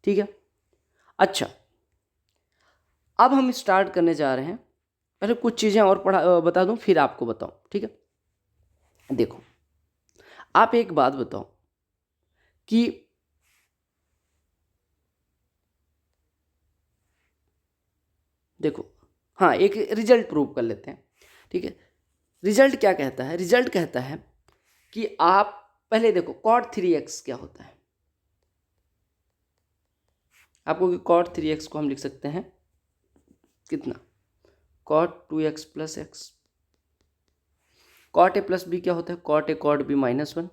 ठीक है, अच्छा अब हम स्टार्ट करने जा रहे हैं। पहले कुछ चीज़ें और बता दूं फिर आपको बताऊं। ठीक है, देखो आप एक बात बताओ कि देखो, हाँ एक रिजल्ट प्रूव कर लेते हैं। ठीक है, रिजल्ट क्या कहता है? रिजल्ट कहता है कि आप पहले देखो cot 3x क्या होता है। आपको कि cot 3x को हम लिख सकते हैं कितना, cot 2x + x। cot a + b क्या होता है? cot a cot b -1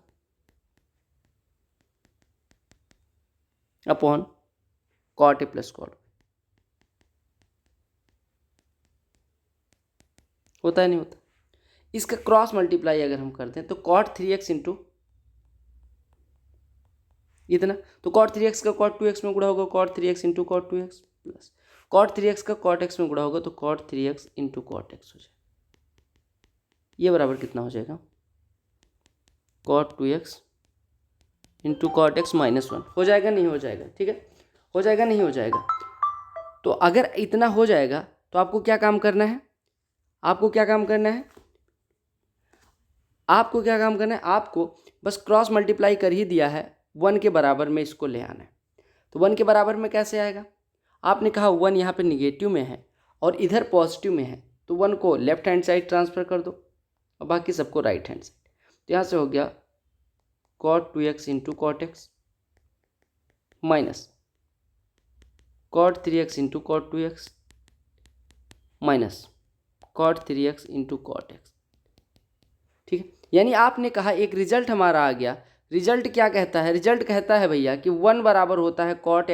upon cot a + cot b। होता है नहीं होता? इसका क्रॉस मल्टीप्लाई अगर हम करते हैं तो cot 3x इंटू इतना, तो cot 3x का cot 2x में गुणा होगा cot 3x into cot 2x plus cot 3x का cot x में गुणा होगा तो cot 3x into cot x हो जाएगा। ये बराबर कितना हो जाएगा? cot 2x into cot x -1 हो जाएगा नहीं हो जाएगा? ठीक है, हो जाएगा नहीं हो जाएगा? तो अगर इतना हो जाएगा तो आपको क्या काम करना है? आपको क्या काम करना है? आपको क्या काम करना है? आपको बस क्रॉस मल्टीप्लाई कर ही दिया है, 1 के बराबर में इसको ले आना है। तो 1 के बराबर में कैसे आएगा? आपने कहा 1 यहाँ पे निगेटिव में है और इधर पॉजिटिव में है, तो 1 को लेफ्ट हैंड साइड ट्रांसफ़र कर दो और बाकी सबको राइट हैंड साइड। तो यहाँ से हो गया cot 2x into cot x minus cot 3x into cot 2x minus cot 3x into cot x। ठीक है, यानी आपने कहा एक रिजल्ट हमारा आ गया। रिजल्ट क्या कहता है? रिजल्ट कहता है भैया कि 1 बराबर होता है cot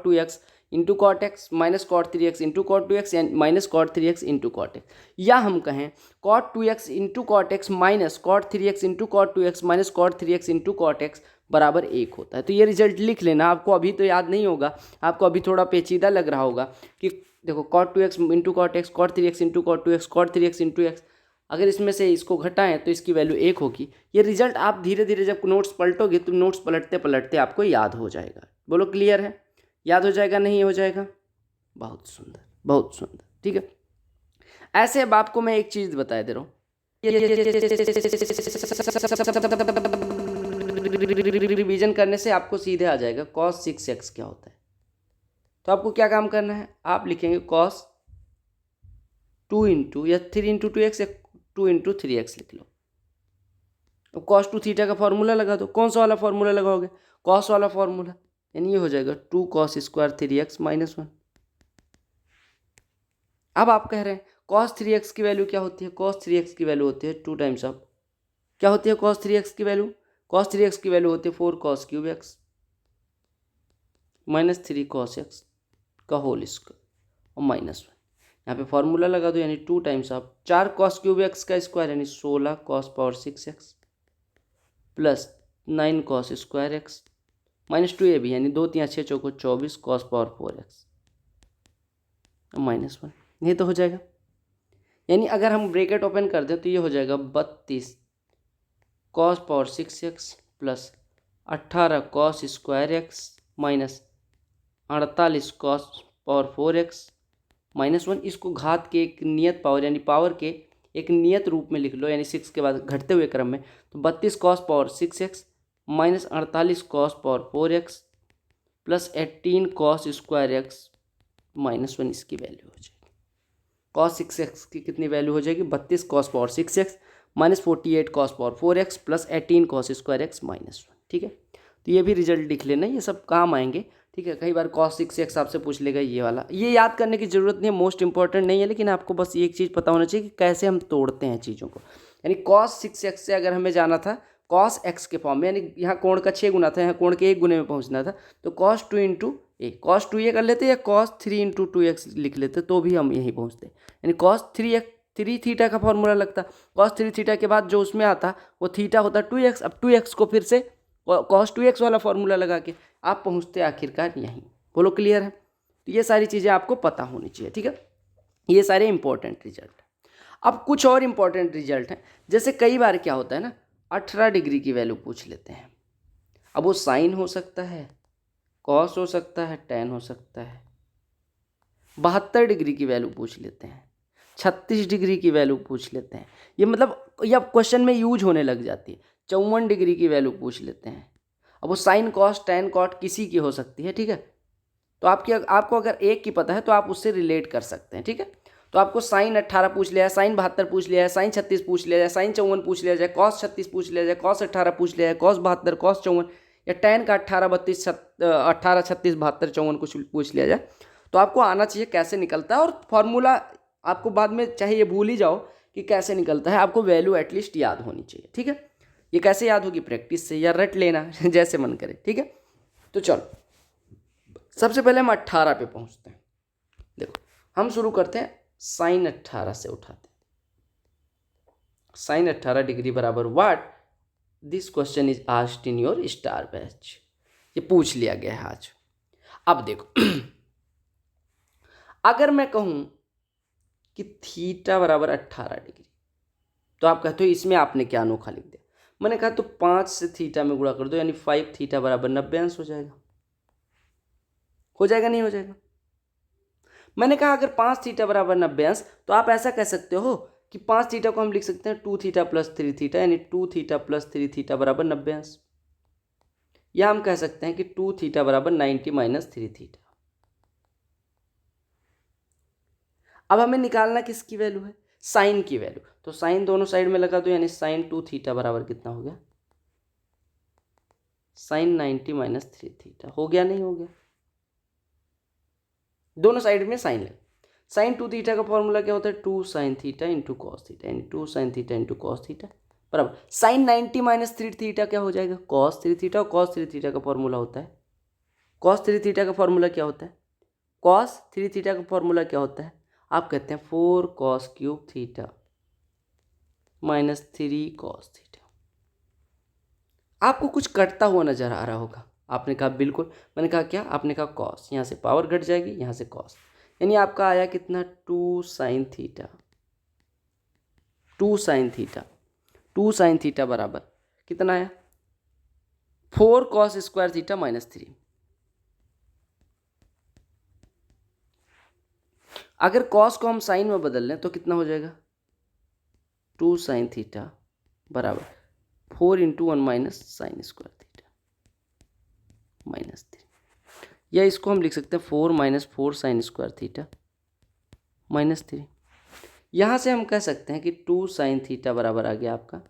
2x into cot x minus cot 3x into cot 2x minus cot 3x into cot x, या हम कहें cot 2x into cot x minus cot 3x into cot 2x minus cot 3x into cot x बराबर 1 होता है। तो ये रिजल्ट लिख लेना। आपको अभी तो याद नहीं होगा, आपको अभी थोड़ा पेचीदा लग रहा होगा कि देखो cot 2x into cot x, cot 3x into cot 2x, cot 3x into x, अगर इसमें से इसको घटाएं तो इसकी वैल्यू 1 होगी। ये रिजल्ट आप धीरे धीरे जब नोट्स पलटोगे तो नोट्स पलटते पलटते आपको याद हो जाएगा। बोलो क्लियर है? याद हो जाएगा नहीं हो जाएगा? बहुत सुंदर, बहुत सुंदर। ठीक है, ऐसे अब आपको मैं एक चीज़ बता दे रहा हूँ, रिवीजन करने से आपको सीधे आ जाएगा cos 6x क्या होता है। तो आपको क्या काम करना है? आप लिखेंगे cos 2 इंटू या 3 इंटू 2x या 2 इंटू 3x लिख लो। अब cos 2 थीटा का फॉर्मूला लगा दो। कौन सा वाला फॉर्मूला लगाओगे? cos वाला फॉर्मूला, यानी ये हो जाएगा 2 cos स्क्वायर 3x -1। अब आप कह रहे हैं cos 3x की वैल्यू क्या होती है? cos 3x की वैल्यू होती है 2 टाइम्स ऑफ, क्या होती है cos 3x की वैल्यू? cos 3x की वैल्यू होती है 4 cos cube x minus 3 cos x का होल स्क्वायर और -1। यहाँ पे फॉर्मूला लगा दो, यानी 2 times of 4 cos cube x का स्क्वायर यानी 16 cos power 6x plus 9 cos square x minus 2 ये भी, यानी 2 3 6 चौको 24 cos पावर 4x -1। ये तो हो जाएगा। यानी अगर हम ब्रैकेट ओपन कर दें तो ये हो जाएगा 32 cos power 6x plus 18 cos square x minus 48 cos power 4x -1। इसको घात के एक नियत पावर यानी पावर के एक नियत रूप में लिख लो, यानी 6 के बाद घटते हुए क्रम में। तो 32 cos power 6x minus 48 cos power 4x plus 18 cos square x -1 इसकी वैल्यू हो जाएगी। cos 6x की कितनी वैल्यू हो जाएगी? 32 cos power 6x minus 48 cos power 4x plus 18 cos square x -1। ठीक है, तो ये भी रिजल्ट लिख लेना, ये सब काम आएंगे। ठीक है, कई बार cos 6x आपसे पूछ लेगा, ये वाला ये याद करने की ज़रूरत नहीं है, मोस्ट इंपॉर्टेंट नहीं है, लेकिन आपको बस एक चीज़ पता होना चाहिए कि कैसे हम तोड़ते हैं चीज़ों को। यानी cos 6x से अगर हमें जाना था cos x के फॉर्म में, यानी यहाँ कोण का 6 गुना था, यहाँ कोण के 1 गुने में पहुँचना था, तो cos 2 इंटू ए, cos 2a कर लेते या cos 3 इंटू 2x लिख लेते तो भी हम यहीं पहुँचते। यानी cos 3 थीटा का फॉर्मूला लगता, cos 3 थीटा के बाद जो उसमें आता वो थीटा होता 2x। अब 2x को फिर से cos 2x वाला फॉर्मूला लगा के आप पहुँचते आखिरकार यहीं। बोलो क्लियर है? तो ये सारी चीज़ें आपको पता होनी चाहिए, ठीक है। ये सारे इंपॉर्टेंट रिजल्ट। अब कुछ और इंपॉर्टेंट रिजल्ट हैं, जैसे कई बार क्या होता है ना, 18 डिग्री की वैल्यू पूछ लेते हैं। अब वो साइन हो सकता है, कॉस हो सकता है, टेन हो सकता है। 72 डिग्री की वैल्यू पूछ लेते हैं, 36 डिग्री की वैल्यू पूछ लेते हैं। ये मतलब ये अब क्वेश्चन में यूज होने लग जाती है। 54 डिग्री की वैल्यू पूछ लेते हैं। अब वो साइन कॉस टेन कॉट किसी की हो सकती है, ठीक है। तो आपको अगर एक की पता है तो आप उससे रिलेट कर सकते हैं, ठीक है। तो आपको साइन 18 पूछ लिया है, साइन 72 पूछ लिया है, साइन 36 पूछ लिया जाए, साइन 54 पूछ लिया जाए, कॉस 36 पूछ लिया जाए, कॉस 18 पूछ लिया जाए, कॉस 72, कॉस 54, या टेन का 18 32 18 36 72 54 कुछ पूछ लिया जाए, तो आपको आना चाहिए कैसे निकलता है। और फॉर्मूला आपको बाद में चाहे ये भूल ही जाओ कि कैसे निकलता है, आपको वैल्यू एटलीस्ट याद होनी चाहिए, ठीक है। ये कैसे याद होगी? प्रैक्टिस से, या रट लेना जैसे मन करे, ठीक है। तो चलो सबसे पहले हम 18 पे पहुंचते हैं। देखो हम शुरू करते हैं साइन 18 से, उठाते हैं। साइन 18 डिग्री बराबर what? This question is asked in your star batch. ये पूछ लिया गया है आज। अब देखो अगर मैं कहूं कि थीटा बराबर 18 डिग्री, तो आप कहते हो इसमें आपने क्या अनोखा लिख दिया। मैंने कहा तो 5 से थीटा में गुणा कर दो, यानी 5 थीटा बराबर 90 अंश हो जाएगा। हो जाएगा नहीं हो जाएगा? मैंने कहा अगर 5 थीटा बराबर 90 अंश, तो आप ऐसा कह सकते हो कि 5 थीटा को हम लिख सकते हैं 2 थीटा प्लस 3 थीटा, यानी 2 थीटा प्लस 3 थीटा बराबर 90 अंश। या हम कह सकते हैं कि 2 थीटा बराबर 90 माइनस 3 थीटा। अब हमें निकालना किसकी वैल्यू है? साइन की वैल्यू। तो साइन दोनों साइड में लगा दो, यानी साइन 2 थीटा बराबर कितना हो गया? Sine 90 minus 3 theta. हो गया नहीं हो गया? दोनों साइड में साइन लगे। साइन 2 थीटा का फॉर्मूला क्या होता है? 2 sine theta into cos theta, यानी 2 sine theta into cos theta बराबर साइन 90 माइनस 3 थीटा क्या हो जाएगा? Cos 3 theta. और कॉस 3 थीटा का फॉर्मूला होता है, कॉस 3 थीटा का फॉर्मूला क्या होता है? कॉस 3 थीटा का फॉर्मूला क्या होता है? आप कहते हैं 4 cos cube theta minus 3 cos theta. आपको कुछ कटता हुआ नजर आ रहा होगा। आपने कहा बिल्कुल। मैंने कहा क्या? आपने कहा कॉस, यहाँ से पावर घट जाएगी, यहाँ से कॉस, यानी आपका आया कितना? 2 sine theta. 2 sine theta, 2 sine theta बराबर कितना आया? 4 कॉस स्क्वायर थीटा माइनस 3। अगर कॉस को हम साइन में बदल लें तो कितना हो जाएगा? 2 साइन थीटा बराबर 4 into 1 minus sine square theta minus 3। या इसको हम लिख सकते हैं 4 minus 4 sine square theta minus 3। यहाँ से हम कह सकते हैं कि 2 साइन थीटा बराबर आ गया आपका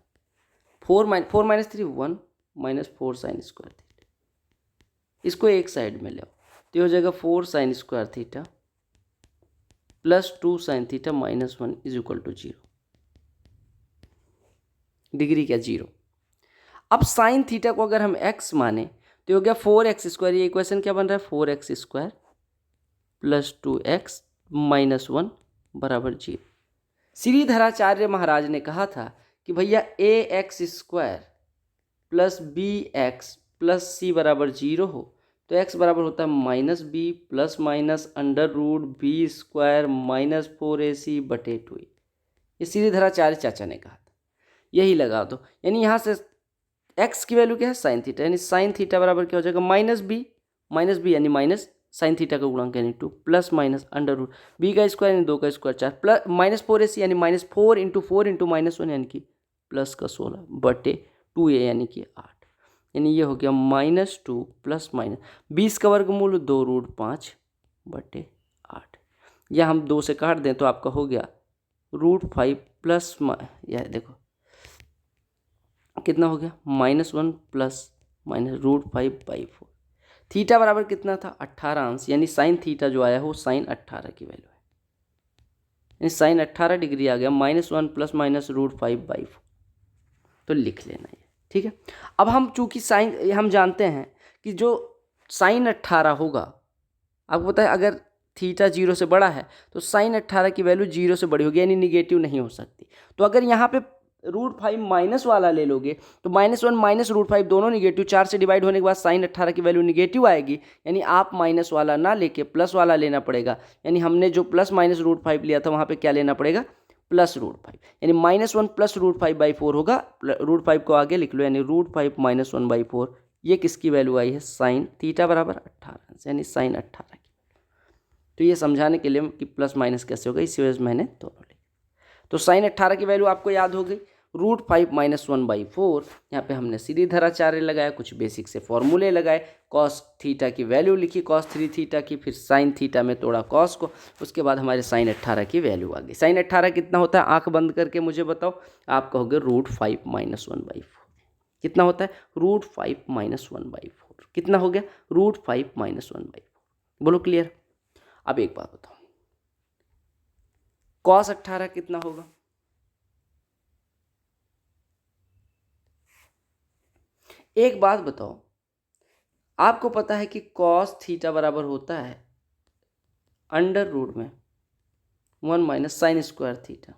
4 minus 3 1 minus 4 sine square theta. इसको एक साइड में ले आओ तो ये हो जाएगा 4 sine square theta plus 2 sine theta minus 1 is equal to 0। Degree क्या? 0। अब साइन थीटा को अगर हम x माने तो ये हो गया 4x स्क्वायर। ये इक्वेशन क्या बन रहा है? 4x square plus 2x minus 1 बराबर 0। श्रीधराचार्य महाराज ने कहा था कि भैया ax square plus bx plus c बराबर 0 हो तो x बराबर होता है minus B plus minus under root B square minus 4ac बटे 2। ये श्रीधराचार्य चाचा ने कहा था, यही लगा दो। यानी यहाँ से x की वैल्यू क्या है? साइन थीटा, यानी साइन थीटा बराबर क्या हो जाएगा? माइनस बी यानी माइनस साइन थीटा का गुणांक यानी 2 plus minus under root B का स्क्वायर यानी 2 का स्क्वायर 4 प्लस माइनस 4ac यानी माइनस 4 इंटू माइनस 1 यानी कि प्लस का 16 बटे 2a यानी कि 8। यानी ये हो गया माइनस 2 प्लस माइनस 20 का वर्गमूल 2 रूट 5 बटे 8। या हम 2 से काट दें तो आपका हो गया रूट 5 प्लस यह देखो कितना हो गया? Minus 1 plus minus root 5/4। Theta बराबर कितना था? 18 अंश, यानी साइन थीटा जो आया है वो साइन 18 की वैल्यू है, यानी साइन 18 डिग्री आ गया माइनस 1 प्लस माइनस रूट 5/4। तो लिख लेना ये, ठीक है। अब हम चूंकि साइन हम जानते हैं कि जो साइन 18 होगा, आपको पता है अगर थीटा 0 से बड़ा है तो साइन 18 की वैल्यू 0 से बड़ी होगी, यानी निगेटिव नहीं हो सकती। तो अगर यहाँ पे √5 माइनस वाला ले लोगे तो -1 माइनस √5 दोनों निगेटिव, 4 से डिवाइड होने के बाद साइन 18 की वैल्यू निगेटिव आएगी, यानी आप माइनस वाला ना लेके प्लस वाला लेना पड़ेगा। यानी हमने जो प्लस माइनस √5 लिया था वहाँ पे क्या लेना पड़ेगा, प्लस √5, यानी -1 प्लस √5/4 होगा। √5 को आगे लिख लो, यानी √5 -1/4, ये किसकी वैल्यू आई है, साइन थीटा बराबर 18, यानी साइन 18 की। तो ये समझाने के लिए कि प्लस माइनस कैसे होगा, इसी वजह से मैंने दोनों लिखा। तो साइन 18 की वैल्यू आपको याद हो गई, √5 -1/4। यहाँ पे हमने सीधी धराचार्य लगाया, कुछ बेसिक से फॉर्मूले लगाए, कॉस थीटा की वैल्यू लिखी, cos 3 थीटा की, फिर साइन थीटा में तोड़ा कॉस को, उसके बाद हमारे साइन 18 की वैल्यू आ गई। साइन 18 कितना होता है, आंख बंद करके मुझे बताओ, आप कहोगे √5 -1/4। कितना होता है, √5 -1/4, कितना हो गया, √5 -1/4। बोलो क्लियर। अब एक बात बताओ, cos 18 कितना होगा, एक बात बताओ, आपको पता है कि cos थीटा बराबर होता है √1 में 1 minus sine square theta.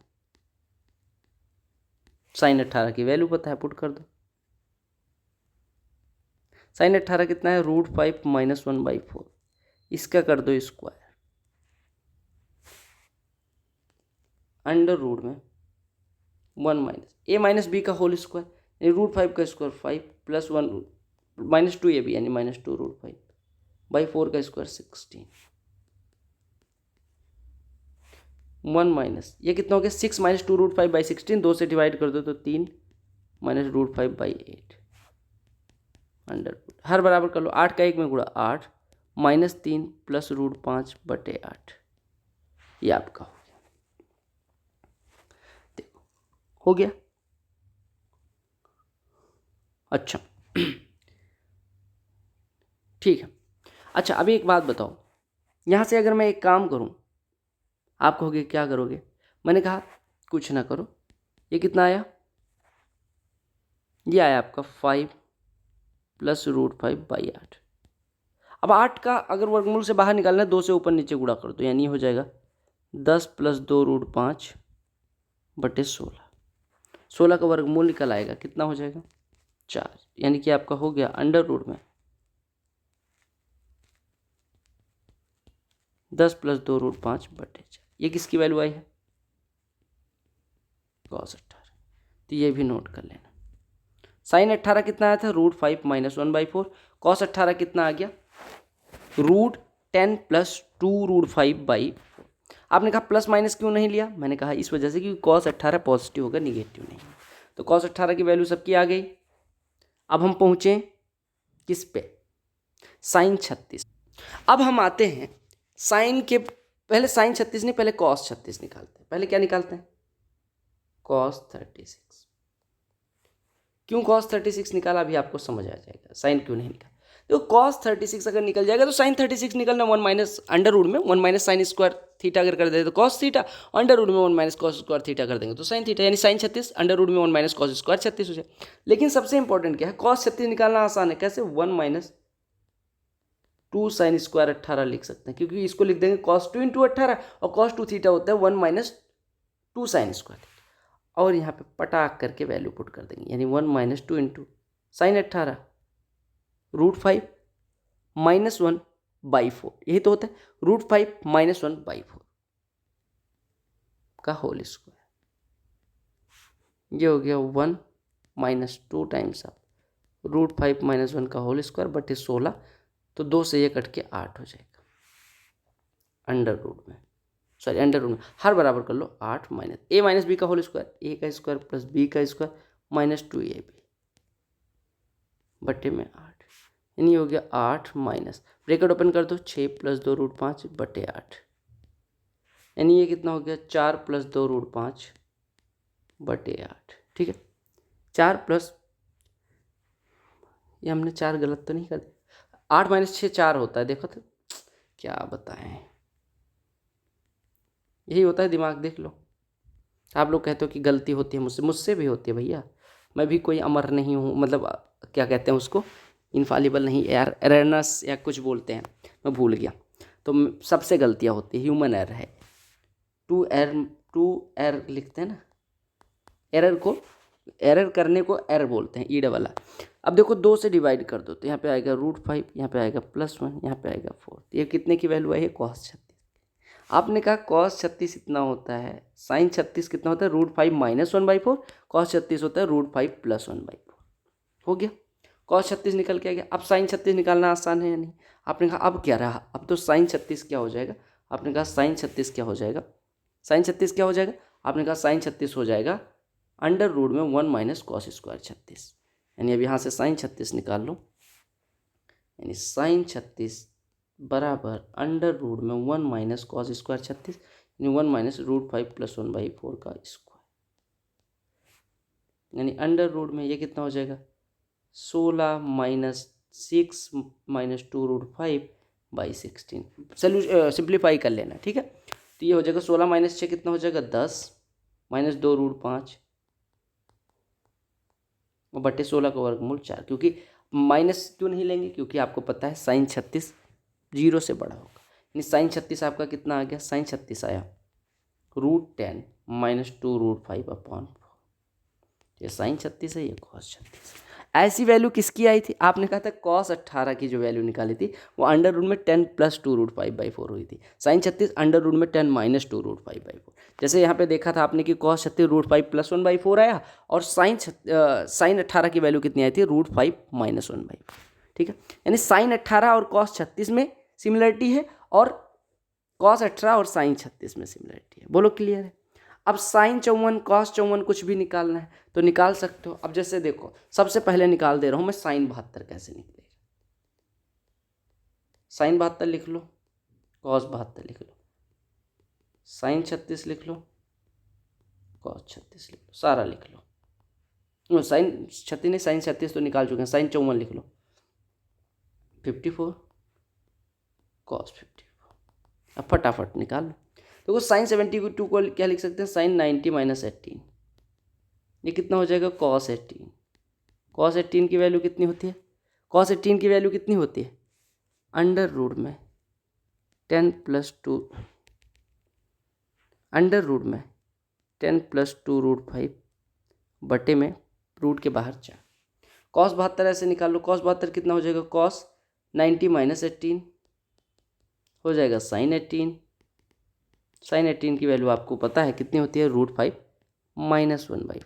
Sine 18 की वैल्यू पता है, पुट कर दो। साइन 18 कितना है, √5 -1/4, इसका कर दो स्क्वायर, √1 में 1 माइनस a माइनस बी का होल स्क्वायर, यानी √5 का स्क्वायर 5 प्लस 1 -2ab, यानी -2√5/4 का स्क्वायर 16, 1 माइनस ये कितना हो गया, 6 - 2√5/16, 2 से डिवाइड कर दो तो 3 -√5/8 अंडर, हर बराबर कर लो, 8 का 1 में गुणा 8 -3 प्लस √5/8, ये आपका हो गया। देखो हो गया। अच्छा ठीक है। अच्छा अभी एक बात बताओ, यहाँ से अगर मैं एक काम करूँ, आप कहोगे क्या करोगे, मैंने कहा कुछ ना करो, ये कितना आया, ये आया आपका 5 प्लस √5/8। अब 8 का अगर वर्गमूल से बाहर निकालना है, 2 से ऊपर नीचे गुणा कर दो, यानी हो जाएगा 10 प्लस 2√5/16, 16 का वर्गमूल निकल आएगा, कितना हो जाएगा 4, यानी कि आपका हो गया √1 में 10 प्लस 2√5/4। ये किसकी वैल्यू आई है, cos 18, तो ये भी नोट कर लेना। साइन 18 कितना आया था, √5 -1/4, cos 18 कितना आ गया, √10 प्लस 2√5/4। आपने कहा प्लस माइनस क्यों नहीं लिया, मैंने कहा इस वजह से क्योंकि cos 18 पॉजिटिव होगा, निगेटिव नहीं। तो cos 18 की वैल्यू सबकी आ गई। अब हम पहुंचे किस पे, साइन 36। अब हम आते हैं साइन के, पहले साइन 36 नहीं, पहले cos 36 निकालते हैं। पहले क्या निकालते हैं, cos 36। क्यों cos 36 निकाला अभी आपको समझ आ जाएगा, साइन क्यों नहीं निकाला। तो cos 36 अगर निकल जाएगा तो साइन 36 निकलना 1 माइनस √1 में 1 माइनस साइन स्क्वायर थीटा अगर कर देते तो cos थीटा, √1 में 1 माइनस कॉस स्क्वायर थीटा कर देंगे तो साइन थीटा, यानी साइन 36 √1 में 1 माइनस कॉस स्क्वायर 36 हो जाए। लेकिन सबसे इंपॉर्टेंट क्या है, cos 36 निकालना आसान है, कैसे, 1 माइनस 2 साइन स्क्वायर 18 लिख सकते हैं, क्योंकि इसको लिख देंगे cos 2 × 18 और cos 2 थीटा होता है 1 माइनस 2 साइन स्क्वायर, और यहाँ पे पटाख करके वैल्यू पुट कर देंगे, यानी 1 माइनस 2 × साइन 18 √5 -1/4, यही तो होता है, √5 -1/4 का होल स्क्वायर, ये हो गया 1 माइनस 2 टाइम्स ऑफ √5 -1 का होल स्क्वायर बटे 16, तो 2 से ये कट के 8 हो जाएगा, अंडर रूट में हर बराबर कर लो 8 माइनस a माइनस बी का होल स्क्वायर, a का स्क्वायर प्लस b का स्क्वायर माइनस 2ab बटे में 8, यानी हो गया 8 माइनस, ब्रैकेट ओपन कर दो, 6 प्लस 2√5 बटे 8, यानी ये कितना हो गया 4 प्लस 2√5 बटे 8। ठीक है, 4 प्लस, ये हमने 4 गलत तो नहीं कर दिया, 8 माइनस 6 4 होता है, देखो तो क्या बताएं, यही होता है, दिमाग देख लो। आप लोग कहते हो कि गलती होती है मुझसे, मुझसे भी होती है भैया, मैं भी कोई अमर नहीं हूँ, मतलब क्या कहते हैं उसको, इनफालिबल नहीं, एररनेस या कुछ बोलते हैं, मैं भूल गया। तो सबसे गलतियाँ होती है, ह्यूमन एरर है, टू एरर लिखते हैं ना, एरर को एरर करने को एरर बोलते हैं, ई डबल आर। अब देखो 2 से डिवाइड कर दो तो यहाँ पे आएगा √5, यहाँ पे आएगा +1, यहाँ पे आएगा 4। ये कितने की वैल्यू आई है? cos36। आपने कहा cos36 इतना होता है, sin36 कितना होता है? √5 - 1/4, cos36 होता है √5 + 1/4। हो गया, cos36 निकल के आ गया। अब sin36 निकालना आसान है या नहीं? आपने कहा अब क्या रहा, अब तो sin36 क्या हो जाएगा? आपने कहा sin36 क्या हो जाएगा? sin36 क्या हो जाएगा? आपने कहा sin36 हो जाएगा √1 - cos² 36। यानी अब यहाँ से sin36 निकाल लो, यानी sin36 बराबर √1 - cos² 36, यानी 1 - √5 + 1/4 का स्क्वायर, यानी अंडर में ये कितना हो जाएगा? 16 - 6 - 2√5/16। सिंप्लीफाई कर लेना, ठीक है। तो ये हो जाएगा 16 - 6 कितना हो जाएगा? 10 - 2√5 और बटे 16 का वर्गमूल 4। क्योंकि माइनस क्यों नहीं लेंगे? क्योंकि आपको पता है sin36 0 से बड़ा होगा। यानी sin36 आपका कितना आ गया? sin36 आया √10 - 2√5/4। ये sin36 है, ये cos36। ऐसी वैल्यू किसकी आई थी? आपने कहा था cos18 की जो वैल्यू निकाली थी वो अंडर में 10 + 2√5/4 हुई थी। sin36 अंडर में 10 - 2√5/4। जैसे यहाँ पे देखा था आपने कि cos36 √5 + 1/4 आया, और sin18 की वैल्यू कितनी आई थी? √5 - 1/4। ठीक है, यानी sin18 और cos36 में सिमिलरिटी है, और cos18 और sin36 में सिमिलरिटी है। बोलो क्लियर है? अब sin54 cos54 कुछ भी निकालना है तो निकाल सकते हो। अब जैसे देखो, सबसे पहले निकाल दे रहा हूं मैं sin72 कैसे निकलेगा। sin72 लिख लो, cos72 लिख लो, sin36 लिख लो, cos36 लिख लो, सारा लिख लो। sin36 नहीं, sin36 तो निकाल चुके हैं। sin54 लिख लो, 54 cos54। अब फटाफट निकाल लो। देखो sin72 को क्या लिख सकते हैं? sin90 - 18। ये कितना हो जाएगा? cos18। cos18 की वैल्यू कितनी होती है? cos18 की वैल्यू कितनी होती है? अंडर में 10 + 2 √5 बटे में रूट के बाहर 4। cos72 ऐसे निकाल लो। cos72 कितना हो जाएगा? cos90 - 18 हो जाएगा sin18। sin18 की वैल्यू आपको पता है कितनी होती है? √5 - 1/4।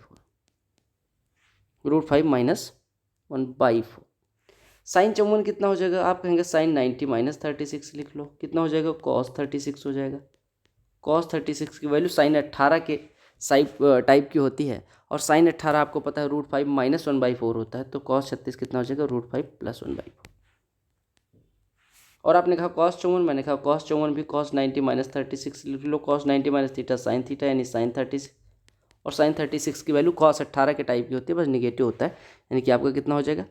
√5 - 1/4। sin54 कितना हो जाएगा? आप कहेंगे sin90 - 36 लिख लो। कितना हो जाएगा? cos36 हो जाएगा। cos36 की वैल्यू sin18 के टाइप की होती है, और sin18 आपको पता है √5 - 1/4 होता है। तो cos36 कितना हो जाएगा? √5 + 1/4। और आपने कहा cos54, मैंने कहा cos54 भी cos90 - 36 लिख लो। cos90 - थीटा sin थीटा, यानी sin36। और sin36 की वैल्यू cos18 के टाइप की होती है, बस निगेटिव होता है। यानी कि आपका कितना हो जाएगा?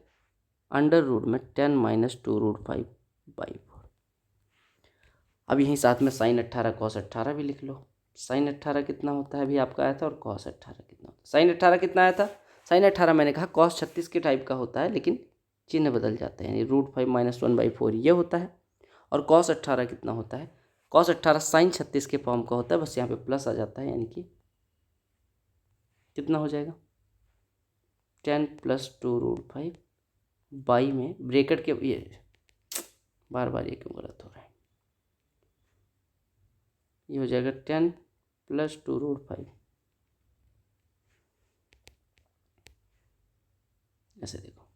अंडर में 10 - 2√5/4। अब यहीं साथ में sin18 cos18 भी लिख लो। sin18 कितना होता है अभी आपका आया था, और cos18 कितना होता है? sin18 कितना आया था? sin18 मैंने कहा cos36 के टाइप का होता है, लेकिन चिन्ह बदल जाते हैं, यानी √5 - 1/4 ये होता है। और cos18 कितना होता है? cos18 sin36 के फॉर्म का होता है, बस यहाँ पे प्लस आ जाता है, यानी कि कितना हो जाएगा? 10 + 2√5 बाई में ब्रैकेट के, ये बार बार ये क्यों गलत हो रहा है? ये हो जाएगा 10 + 2√5, ऐसे देखो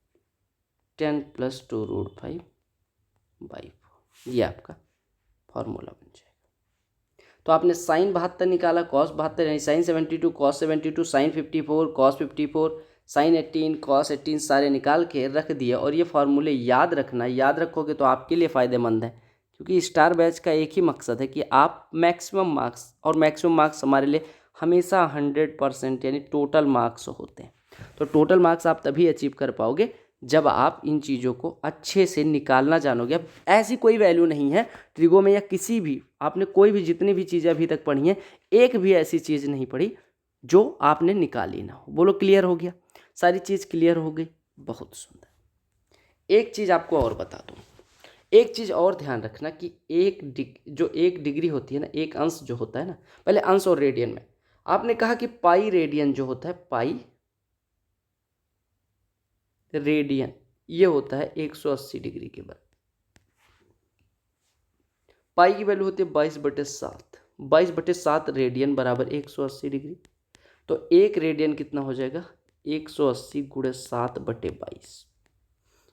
10 + 2√5/4, ये आपका फॉर्मूला बन जाएगा। तो आपने sin72 निकाला, cos72 यानी sin72, cos72, sin54, cos54, sin18, cos18 सारे निकाल के रख दिए। और ये फार्मूले याद रखना, याद रखोगे तो आपके लिए फ़ायदेमंद है, क्योंकि स्टार बैच का एक ही मकसद है कि आप मैक्सिमम मार्क्स, और मैक्सिमम मार्क्स हमारे लिए हमेशा 100% यानी टोटल मार्क्स होते हैं। तो टोटल मार्क्स आप तभी अचीव कर पाओगे जब आप इन चीज़ों को अच्छे से निकालना जानोगे। अब ऐसी कोई वैल्यू नहीं है ट्रिगो में, या किसी भी, आपने कोई भी जितनी भी चीज़ें अभी तक पढ़ी हैं, एक भी ऐसी चीज़ नहीं पढ़ी जो आपने निकाली ना हो। बोलो क्लियर हो गया? सारी चीज़ क्लियर हो गई, बहुत सुंदर। एक चीज़ आपको और बता दूँ, एक चीज़ और ध्यान रखना कि जो एक डिग्री होती है ना, एक अंश जो होता है ना, पहले अंश और रेडियन में आपने कहा कि पाई रेडियन जो होता है, पाई रेडियन ये होता है 180 डिग्री के बराबर। पाई की वैल्यू होती है 22/7। 22/7 रेडियन बराबर 180 डिग्री। तो एक रेडियन कितना हो जाएगा 180 × 7/22,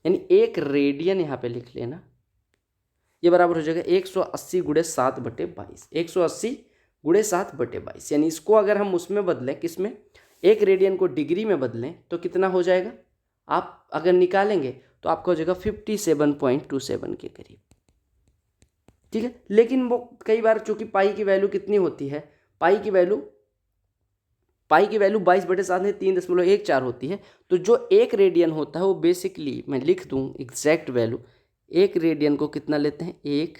यानी एक रेडियन यहाँ पे लिख लेना, ये बराबर हो जाएगा 180 × 7/22। 180 × 7/22 यानी इसको अगर हम उसमें बदलें, किसमें, एक रेडियन को डिग्री में बदलें तो कितना हो जाएगा, आप अगर निकालेंगे तो आपका हो जाएगा 57.27 के करीब। ठीक है, लेकिन वो कई बार चूंकि पाई की वैल्यू कितनी होती है, पाई की वैल्यू 22/7 में 3.14 होती है। तो जो एक रेडियन होता है वो बेसिकली मैं लिख दूं एग्जैक्ट वैल्यू, एक रेडियन को कितना लेते हैं, एक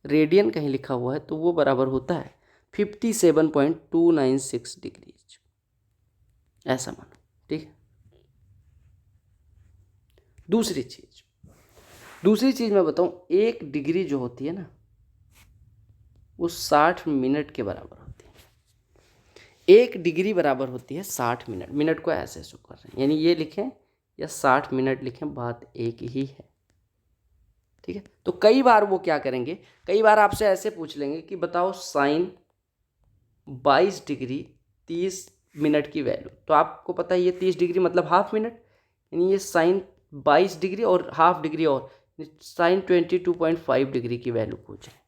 रेडियन कहीं लिखा हुआ है तो वो बराबर होता है 57.296 डिग्री, ऐसा मानो। ठीक है, दूसरी चीज मैं बताऊं, एक डिग्री जो होती है ना वो 60 मिनट के बराबर होती है। एक डिग्री बराबर होती है 60 मिनट। मिनट को ऐसे शो कर रहे हैं, यानी ये लिखें या 60 मिनट लिखें, बात एक ही है। ठीक है, तो कई बार वो क्या करेंगे, कई बार आपसे ऐसे पूछ लेंगे कि बताओ साइन 22 डिग्री 30 मिनट की वैल्यू। तो आपको पता है ये 30 डिग्री मतलब हाफ मिनट, यानी ये साइन 22 डिग्री और हाफ डिग्री और साइन 22.5 डिग्री की वैल्यू पूछ रहे हैं।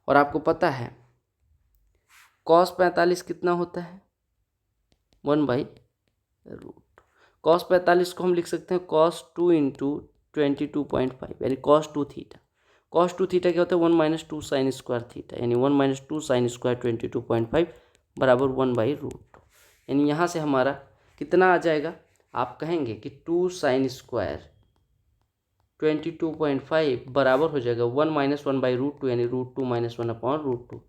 और आपको पता है कॉस 45 कितना होता है, 1/√। कॉस 45 को हम लिख सकते हैं cos 2 × 22.5 यानी cos 2 थीटा। cos 2 थीटा क्या होता है, 1 - 2 sin स्क्वायर थीटा, यानी 1 - 2 sin स्क्वायर 22.5 बराबर 1/√। यानी यहाँ से हमारा कितना आ जाएगा, आप कहेंगे कि 2 sin स्क्वायर 22.5 बराबर हो जाएगा 1 - 1/√2 यानी √2 - 1/√2।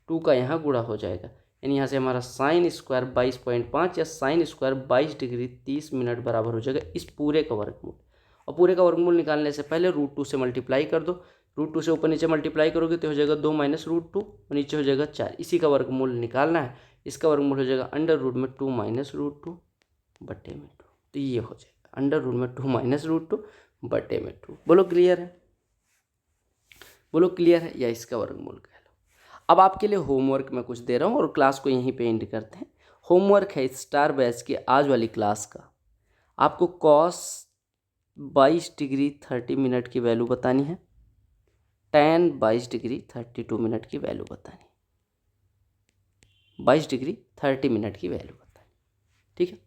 2 का यहाँ गुणा हो जाएगा, यानी यहाँ से हमारा साइन स्क्वायर 22.5 या साइन स्क्वायर 22 डिग्री 30 मिनट बराबर हो जाएगा इस पूरे का वर्गमूल। और पूरे का वर्गमूल निकालने से पहले √2 से मल्टीप्लाई कर दो। √2 से ऊपर नीचे मल्टीप्लाई करोगे तो हो जाएगा 2 - √2 और नीचे हो जाएगा 4। इसी का वर्गमूल निकालना है, इसका वर्गमूल हो जाएगा अंडर रूट में 2 - √2 बटे में 2। तो ये हो जाएगा अंडर रूट में 2 - √2 बटे में 2। बोलो क्लियर है, बोलो क्लियर है, या इसका वर्गमूल कह लो। अब आपके लिए होमवर्क मैं कुछ दे रहा हूँ और क्लास को यहीं पे एंड करते हैं। होमवर्क है स्टार बैच की आज वाली क्लास का, आपको cos 22 डिग्री 30 मिनट की वैल्यू बतानी है, tan 22 डिग्री 32 मिनट की वैल्यू बतानी है, 22 डिग्री 30 मिनट की वैल्यू बतानी। ठीक है,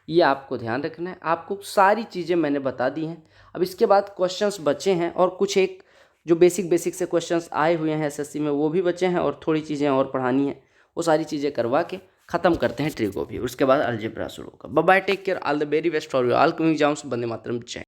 ये आपको ध्यान रखना है। आपको सारी चीज़ें मैंने बता दी हैं। अब इसके बाद क्वेश्चंस बचे हैं और कुछ एक जो बेसिक से क्वेश्चंस आए हुए हैं एसएससी में वो भी बचे हैं और थोड़ी चीज़ें और पढ़ानी है, वो सारी चीज़ें करवा के ख़त्म करते हैं ट्रिगो भी, उसके बाद अलजेब्रा शुरू होगा। Bye bye, take care, all the very best for you all coming exams. Vande Mataram, जय।